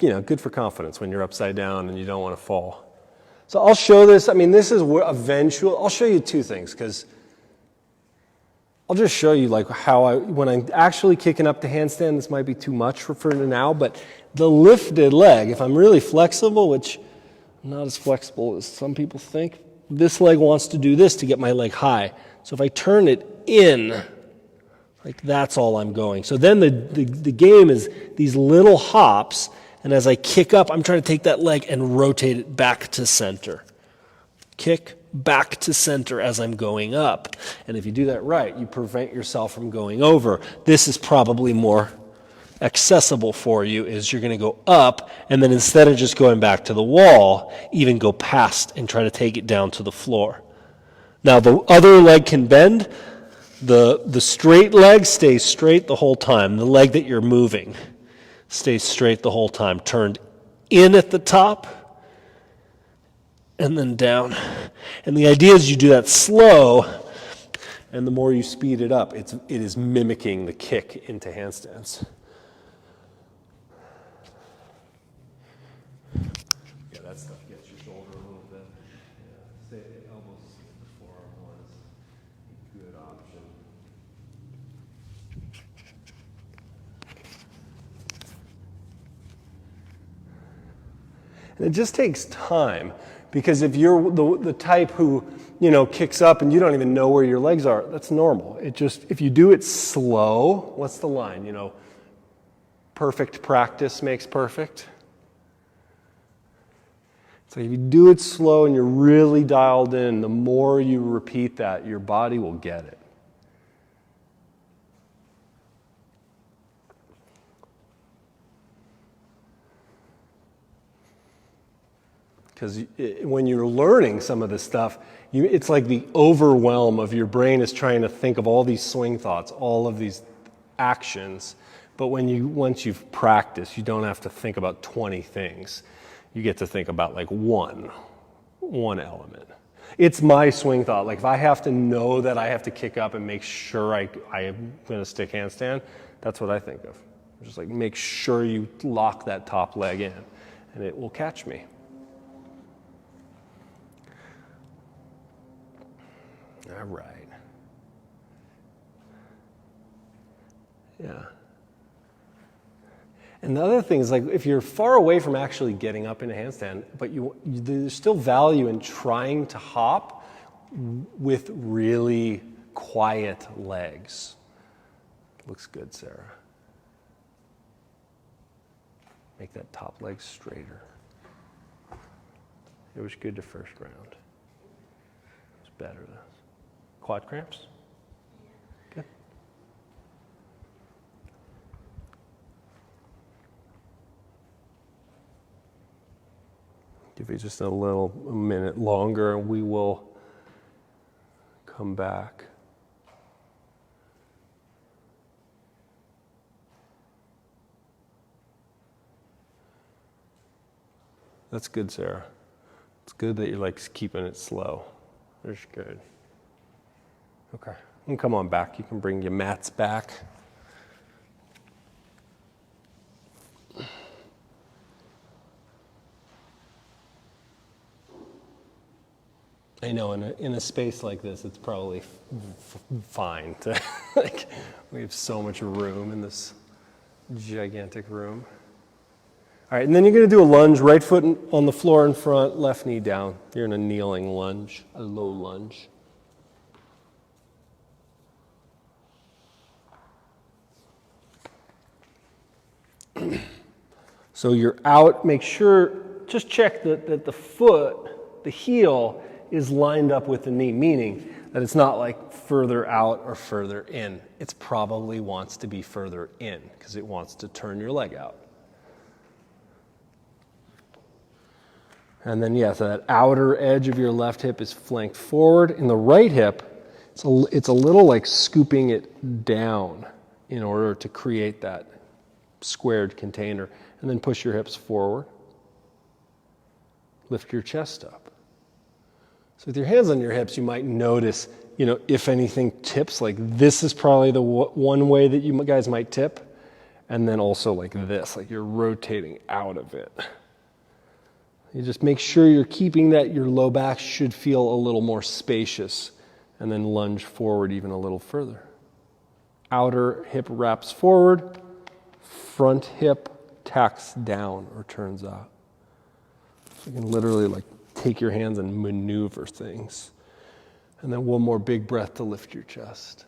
good for confidence when you're upside down and you don't want to fall. So I'll show this. This is I'll show you two things, because I'll just show you like how when I'm actually kicking up the handstand, this might be too much for now, but the lifted leg, if I'm really flexible, which I'm not as flexible as some people think, this leg wants to do this to get my leg high. So if I turn it in, like that's all I'm going. So then the game is these little hops, and as I kick up, I'm trying to take that leg and rotate it back to center. Kick back to center as I'm going up. And if you do that right, you prevent yourself from going over. This is probably more accessible for you, is you're going to go up, and then instead of just going back to the wall, even go past and try to take it down to the floor. Now the other leg can bend. The straight leg stays straight the whole time. The leg that you're moving stays straight the whole time. Turned in at the top and then down. And the idea is you do that slow, and the more you speed it up, it is mimicking the kick into handstands. Yeah, that stuff gets your shoulder a little bit. Yeah. Stay at the elbows, the forearm one is a good option. And it just takes time, because if you're the type who, kicks up and you don't even know where your legs are, that's normal. If you do it slow, what's the line? Perfect practice makes perfect. So if you do it slow and you're really dialed in, the more you repeat that, your body will get it. Because when you're learning some of this stuff, it's like the overwhelm of your brain is trying to think of all these swing thoughts, all of these actions. But once you've practiced, you don't have to think about 20 things. You get to think about like one element. It's my swing thought. Like if I have to know that I have to kick up and make sure I am going to stick handstand, that's what I think of. Just like make sure you lock that top leg in, and it will catch me. All right. Yeah. And the other thing is, like, if you're far away from actually getting up in a handstand, but there's still value in trying to hop with really quiet legs. Looks good, Sarah. Make that top leg straighter. It was good the first round. It's better though. Quad cramps? Good. Give it just a minute longer and we will come back. That's good, Sarah. It's good that you're keeping it slow. That's good. Okay, you can come on back. You can bring your mats back. I know in a space like this, it's probably fine to we have so much room in this gigantic room. All right, and then you're going to do a lunge, right foot on the floor in front, left knee down. You're in a kneeling lunge, a low lunge. So you're out, make sure, just check that the foot, the heel, is lined up with the knee, meaning that it's not further out or further in. It probably wants to be further in because it wants to turn your leg out. And then, so that outer edge of your left hip is flanked forward. In the right hip, it's a little scooping it down in order to create that squared container. And then push your hips forward. Lift your chest up. So with your hands on your hips, you might notice, if anything tips, this is probably the one way that you guys might tip. And then also like this, you're rotating out of it. You just make sure you're keeping that. Your low back should feel a little more spacious. And then lunge forward even a little further. Outer hip wraps forward. Front hip tacks down or turns out. You can literally take your hands and maneuver things. And then one more big breath to lift your chest.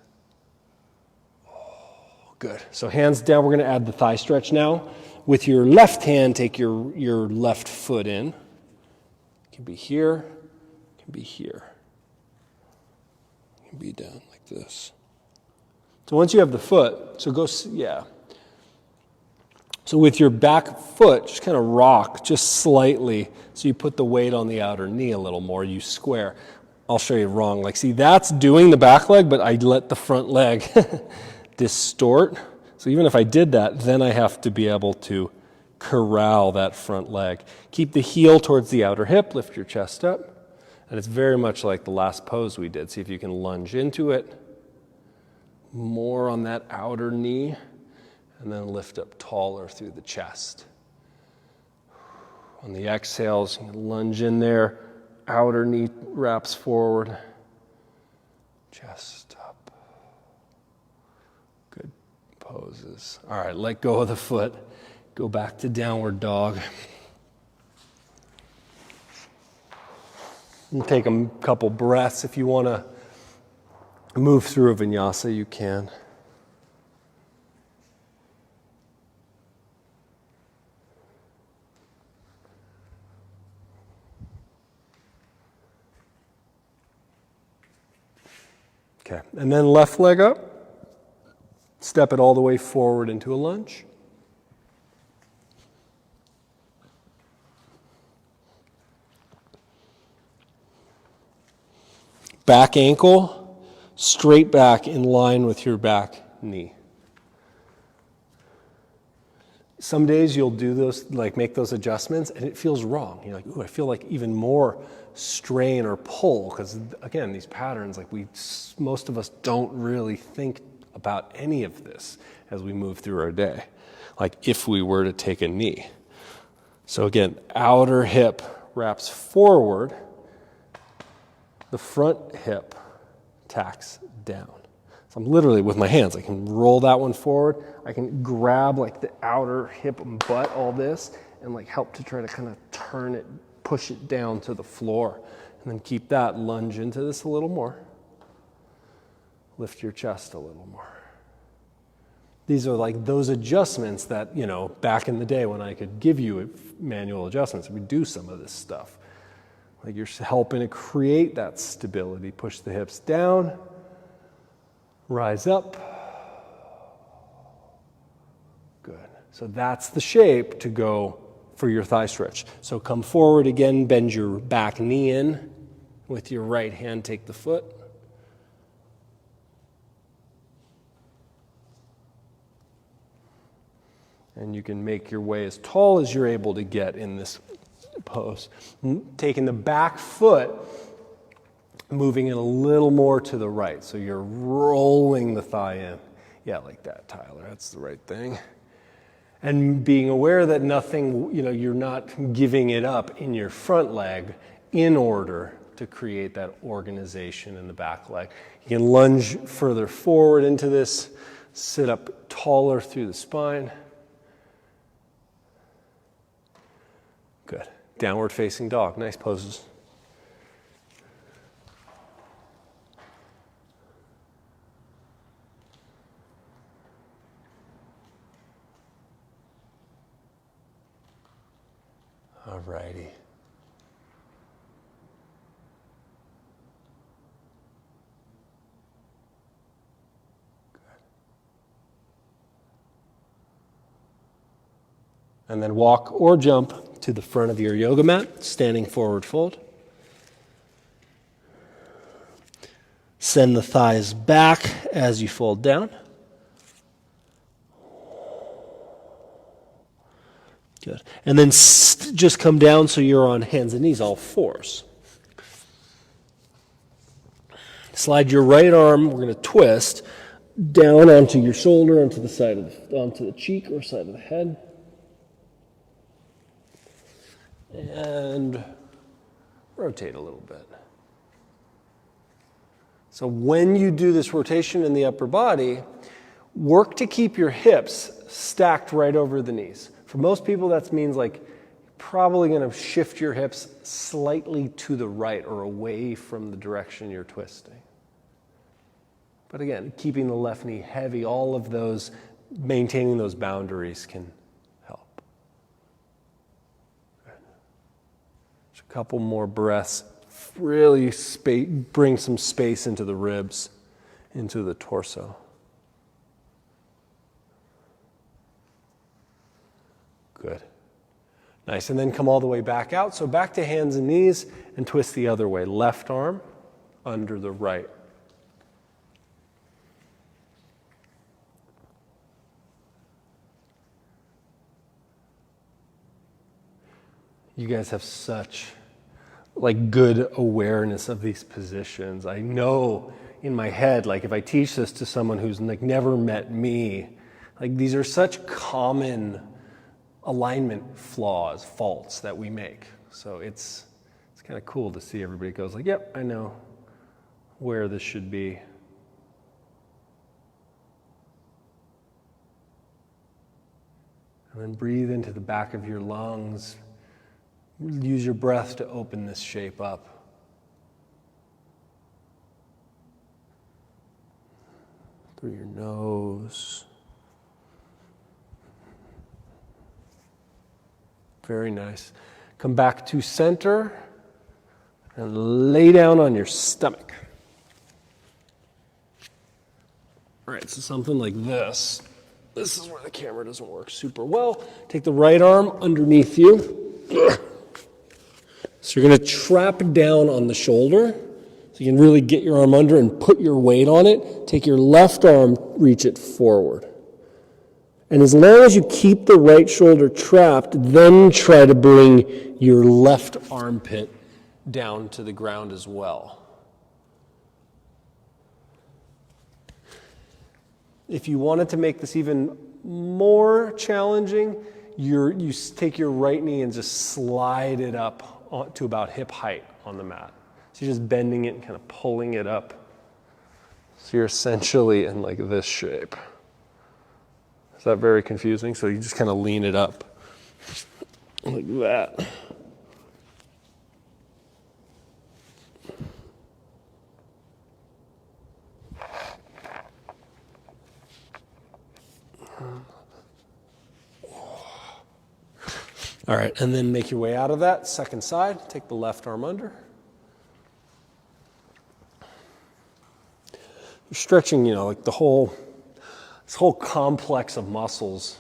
Oh, good. So hands down, we're going to add the thigh stretch now. With your left hand, take your left foot in. It can be here, it can be here. It can be down like this. So once you have the foot, So with your back foot, just kind of rock just slightly. So you put the weight on the outer knee a little more. You square. I'll show you wrong. See, that's doing the back leg, but I let the front leg distort. So even if I did that, then I have to be able to corral that front leg. Keep the heel towards the outer hip, lift your chest up. And it's very much like the last pose we did. See if you can lunge into it. More on that outer knee. And then lift up taller through the chest. On the exhales, you can lunge in there. Outer knee wraps forward. Chest up. Good poses. All right, let go of the foot. Go back to downward dog. And take a couple breaths. If you want to move through a vinyasa, you can. Okay, and then left leg up. Step it all the way forward into a lunge. Back ankle, straight back in line with your back knee. Some days you'll do those, like make those adjustments, and it feels wrong. You're like, ooh, I feel like even more strain or pull, because again, these patterns, like most of us don't really think about any of this as we move through our day, like if we were to take a knee. So again, outer hip wraps forward, the front hip tacks down. So I'm literally with my hands, I can roll that one forward, I can grab like the outer hip and butt, all this, and like help to try to kind of turn it, push it down to the floor, and then keep that, lunge into this a little more. Lift your chest a little more. These are like those adjustments that, you know, back in the day when I could give you manual adjustments, we do some of this stuff. Like you're helping to create that stability. Push the hips down, rise up. Good. So that's the shape to go for your thigh stretch. So come forward again, bend your back knee in. With your right hand, take the foot. And you can make your way as tall as you're able to get in this pose. Taking the back foot, moving it a little more to the right. So you're rolling the thigh in. Yeah, like that, Tyler. That's the right thing. And being aware that nothing, you know, you're not giving it up in your front leg in order to create that organization in the back leg. You can lunge further forward into this, sit up taller through the spine. Good. Downward facing dog. Nice poses. All righty. And then walk or jump to the front of your yoga mat, standing forward fold. Send the thighs back as you fold down. Good. And then just come down so you're on hands and knees, all fours. Slide your right arm, we're going to twist, down onto your shoulder, onto the side of onto the cheek or side of the head. And rotate a little bit. So when you do this rotation in the upper body, work to keep your hips stacked right over the knees. For most people, that means like probably going to shift your hips slightly to the right or away from the direction you're twisting. But again, keeping the left knee heavy, all of those, maintaining those boundaries can help. Just a couple more breaths. Really bring some space into the ribs, into the torso. Good. Nice. And then come all the way back out. So back to hands and knees and twist the other way. Left arm under the right. You guys have such like good awareness of these positions. I know in my head, like if I teach this to someone who's like never met me, like these are such common alignment flaws, faults that we make. So it's kind of cool to see everybody goes like, yep, I know where this should be. And then breathe into the back of your lungs. Use your breath to open this shape up. Through your nose. Very nice. Come back to center and lay down on your stomach. All right, so something like this. This is where the camera doesn't work super well. Take the right arm underneath you. So you're going to trap down on the shoulder. So you can really get your arm under and put your weight on it. Take your left arm, reach it forward. And as long as you keep the right shoulder trapped, then try to bring your left armpit down to the ground as well. If you wanted to make this even more challenging, you take your right knee and just slide it up to about hip height on the mat. So you're just bending it and kind of pulling it up. So you're essentially in like this shape. Is that very confusing? So you just kind of lean it up like that. All right, and then make your way out of that. Second side, take the left arm under. You're stretching, like this whole complex of muscles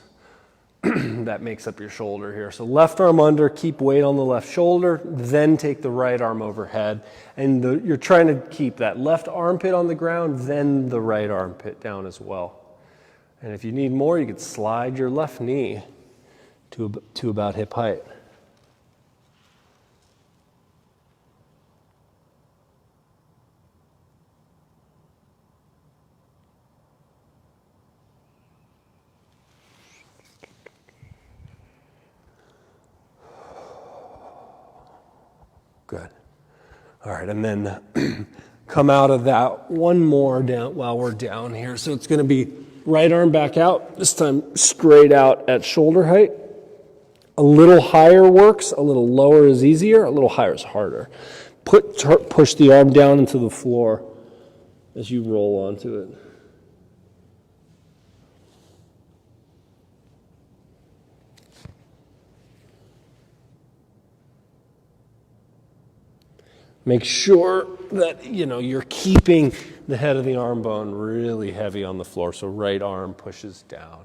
that makes up your shoulder here. So left arm under, keep weight on the left shoulder, then take the right arm overhead. And you're trying to keep that left armpit on the ground, then the right armpit down as well. And if you need more, you could slide your left knee to about hip height. Good. All right, and then come out of that one more down while we're down here. So it's going to be right arm back out, this time straight out at shoulder height. A little higher works, a little lower is easier, a little higher is harder. Push the arm down into the floor as you roll onto it. Make sure that, you're keeping the head of the arm bone really heavy on the floor, so right arm pushes down.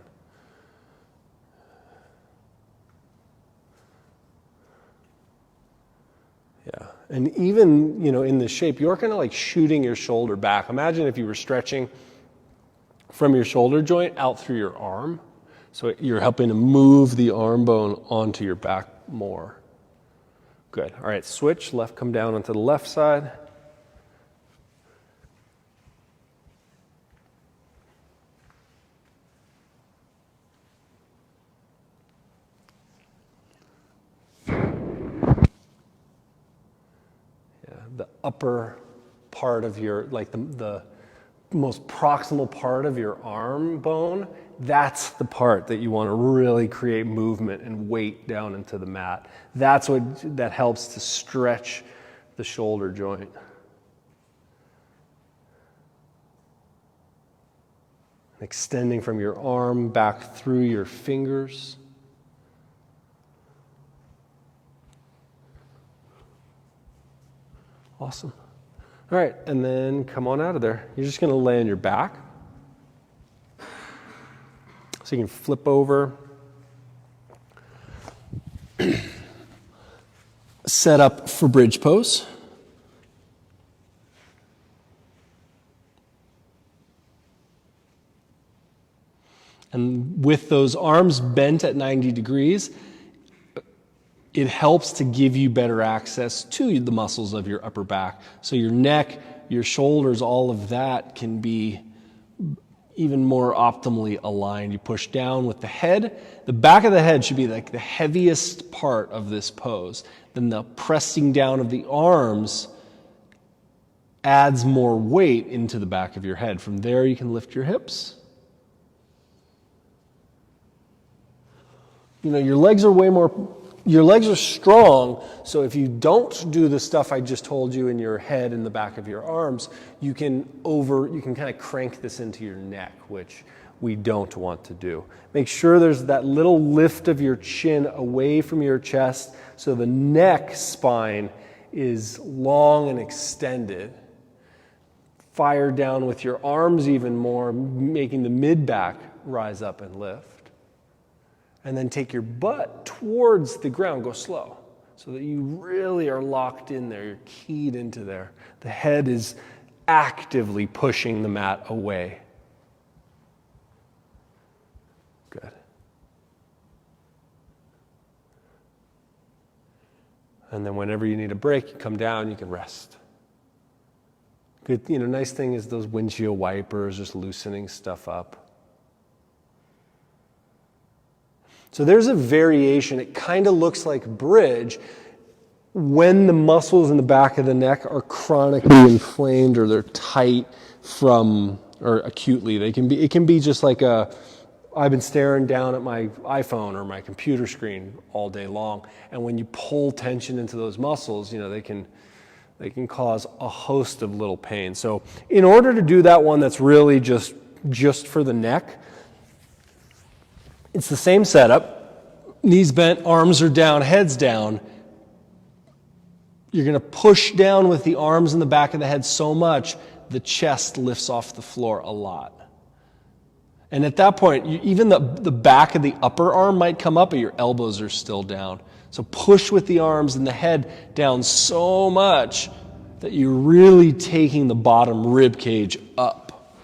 Yeah, and even, in this shape, you're kind of like shooting your shoulder back. Imagine if you were stretching from your shoulder joint out through your arm. So you're helping to move the arm bone onto your back more. Good. All right, switch. Left, come down onto the left side. The upper part of your, like the most proximal part of your arm bone, that's the part that you want to really create movement and weight down into the mat. That helps to stretch the shoulder joint. Extending from your arm back through your fingers. Awesome. All right, and then come on out of there. You're just going to lay on your back. So you can flip over. Set up for bridge pose. And with those arms bent at 90 degrees, it helps to give you better access to the muscles of your upper back. So your neck, your shoulders, all of that can be even more optimally aligned. You push down with the head. The back of the head should be like the heaviest part of this pose. Then the pressing down of the arms adds more weight into the back of your head. From there, you can lift your hips. You know, your legs are strong, so if you don't do the stuff I just told you in your head and the back of your arms, you can kind of crank this into your neck, which we don't want to do. Make sure there's that little lift of your chin away from your chest so the neck spine is long and extended. Fire down with your arms even more, making the mid-back rise up and lift. And then take your butt towards the ground. Go slow so that you really are locked in there. You're keyed into there. The head is actively pushing the mat away. Good. And then whenever you need a break, you come down, you can rest. Good, nice thing is those windshield wipers, just loosening stuff up. So there's a variation. It kind of looks like bridge when the muscles in the back of the neck are chronically inflamed or they're tight or acutely. It can be just like I've been staring down at my iPhone or my computer screen all day long, and when you pull tension into those muscles, they can cause a host of little pain. So in order to do that one that's really just for the neck, it's the same setup. Knees bent, arms are down, head's down. You're going to push down with the arms in the back of the head so much, the chest lifts off the floor a lot. And at that point, even the back of the upper arm might come up, but your elbows are still down. So push with the arms and the head down so much that you're really taking the bottom rib cage up.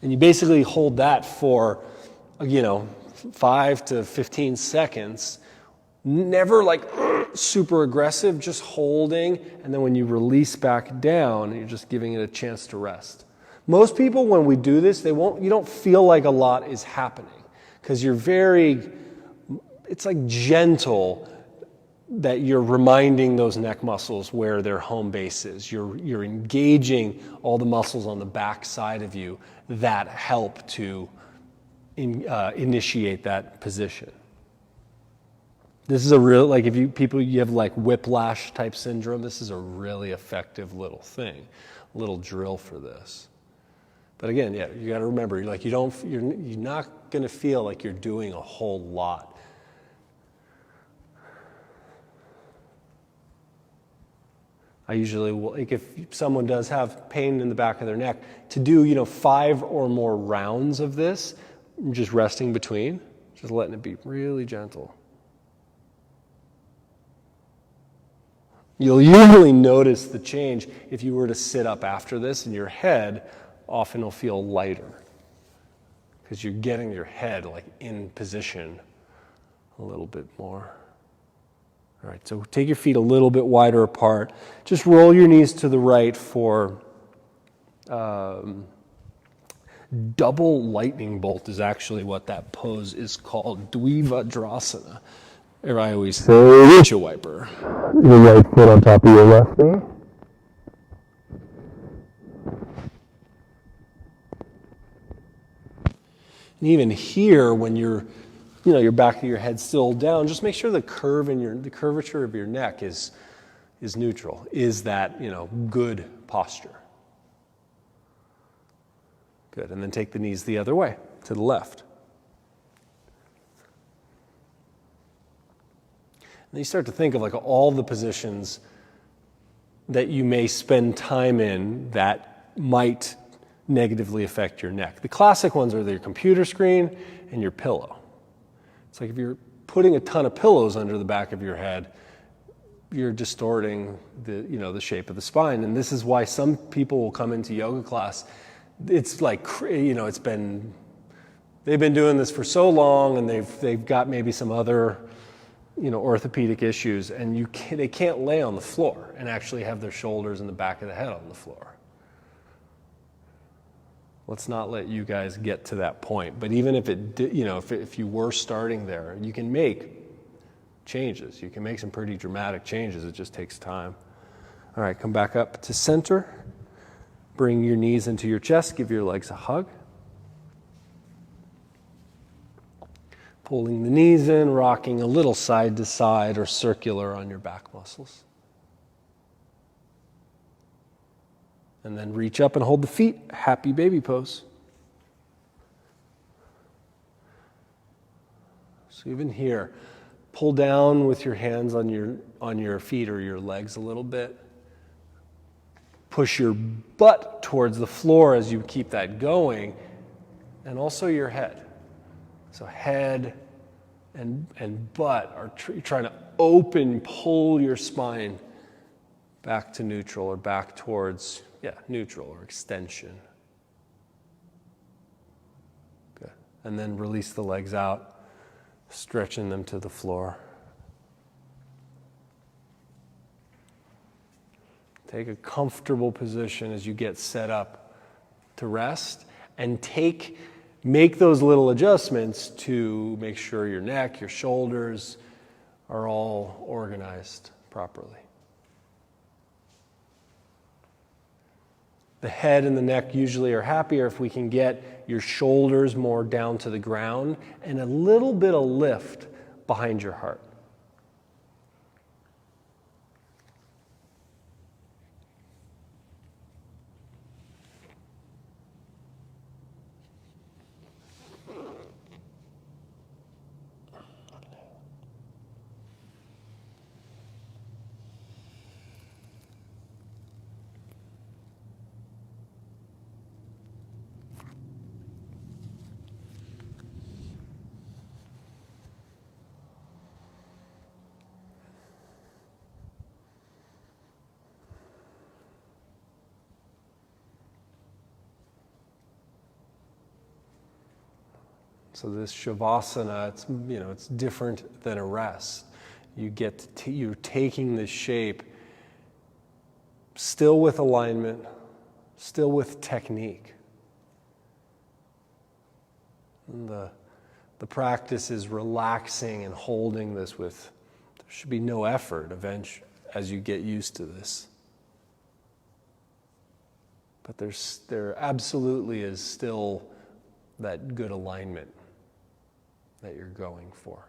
And you basically hold that for, 5 to 15 seconds, never like super aggressive, just holding, and then when you release back down, you're just giving it a chance to rest. Most people, when we do this, you don't feel like a lot is happening because it's like gentle that you're reminding those neck muscles where their home base is. You're engaging all the muscles on the back side of you that help to initiate that position. This is a real, like if you have like whiplash type syndrome, this is a really effective little thing, little drill for this. But again, you got to remember, you're not going to feel like you're doing a whole lot. I usually will, like if someone does have pain in the back of their neck, to do 5 or more rounds of this, just resting between, just letting it be really gentle. You'll usually notice the change if you were to sit up after this, and your head often will feel lighter because you're getting your head like in position a little bit more. All right, so take your feet a little bit wider apart. Just roll your knees to the right for double lightning bolt is actually what that pose is called, Dvivadrasana. Or I always say windshield wiper. Your right foot on top of your left knee. And even here, when your back of your head's still down, just make sure the curvature of your neck is neutral, is that, good posture. Good, and then take the knees the other way, to the left. And then you start to think of like all the positions that you may spend time in that might negatively affect your neck. The classic ones are your computer screen and your pillow. It's like if you're putting a ton of pillows under the back of your head, you're distorting the shape of the spine. And this is why some people will come into yoga class. It's like, they've been doing this for so long, and they've got maybe some other orthopedic issues, and they can't lay on the floor and actually have their shoulders and the back of the head on the floor. Let's not let you guys get to that point. But even if if you were starting there, you can make changes. You can make some pretty dramatic changes. It just takes time. All right, come back up to center. Bring your knees into your chest. Give your legs a hug. Pulling the knees in, rocking a little side to side or circular on your back muscles. And then reach up and hold the feet. Happy baby pose. So even here, pull down with your hands on your feet or your legs a little bit. Push your butt towards the floor as you keep that going, and also your head. So head and butt are trying to pull your spine back to neutral or back towards, neutral or extension. Good. And then release the legs out, stretching them to the floor. Take a comfortable position as you get set up to rest, and make those little adjustments to make sure your neck, your shoulders are all organized properly. The head and the neck usually are happier if we can get your shoulders more down to the ground and a little bit of lift behind your heart. So this shavasana, it's different than a rest. You're taking this shape, still with alignment, still with technique. And the practice is relaxing and holding this there should be no effort eventually as you get used to this. But there absolutely is still that good alignment that you're going for.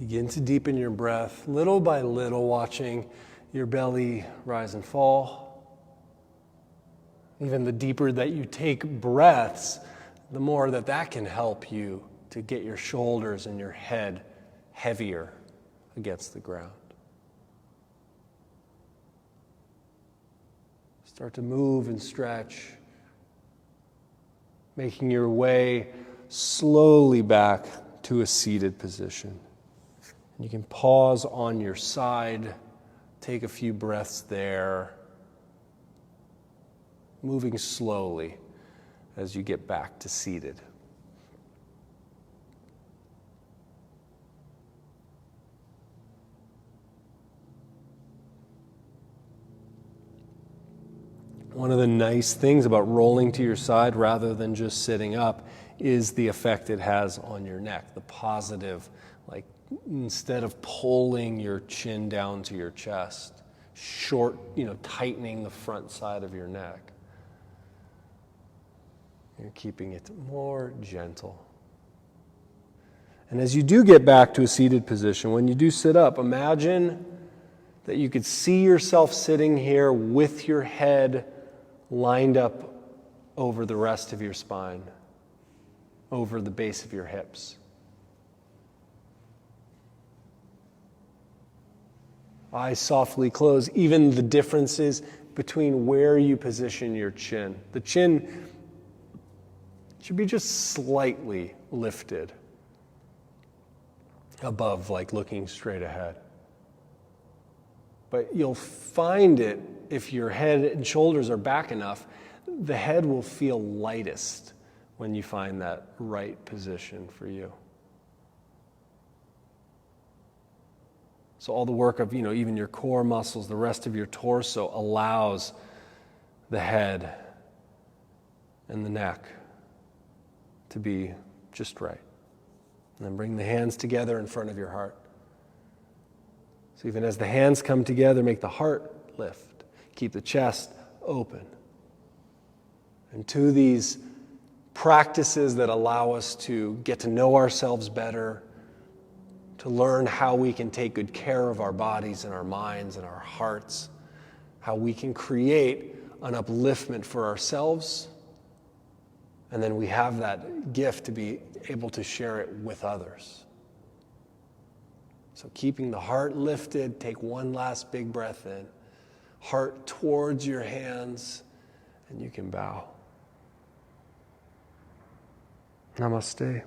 Begin to deepen your breath little by little, watching your belly rise and fall. Even the deeper that you take breaths, the more that can help you to get your shoulders and your head heavier against the ground. Start to move and stretch, making your way slowly back to a seated position. You can pause on your side, take a few breaths there, moving slowly as you get back to seated. One of the nice things about rolling to your side rather than just sitting up is the effect it has on your neck, the positive, like instead of pulling your chin down to your chest, tightening the front side of your neck. You're keeping it more gentle. And as you do get back to a seated position, when you do sit up, imagine that you could see yourself sitting here with your head lined up over the rest of your spine, over the base of your hips. Eyes softly closed. Even the differences between where you position your chin. The chin should be just slightly lifted above, like looking straight ahead. But you'll find it, if your head and shoulders are back enough, the head will feel lightest when you find that right position for you. So all the work of, even your core muscles, the rest of your torso allows the head and the neck to be just right. And then bring the hands together in front of your heart. So even as the hands come together, make the heart lift. Keep the chest open. And to these practices that allow us to get to know ourselves better, to learn how we can take good care of our bodies and our minds and our hearts, how we can create an upliftment for ourselves, and then we have that gift to be able to share it with others. So keeping the heart lifted, take one last big breath in. Heart towards your hands, and you can bow. Namaste.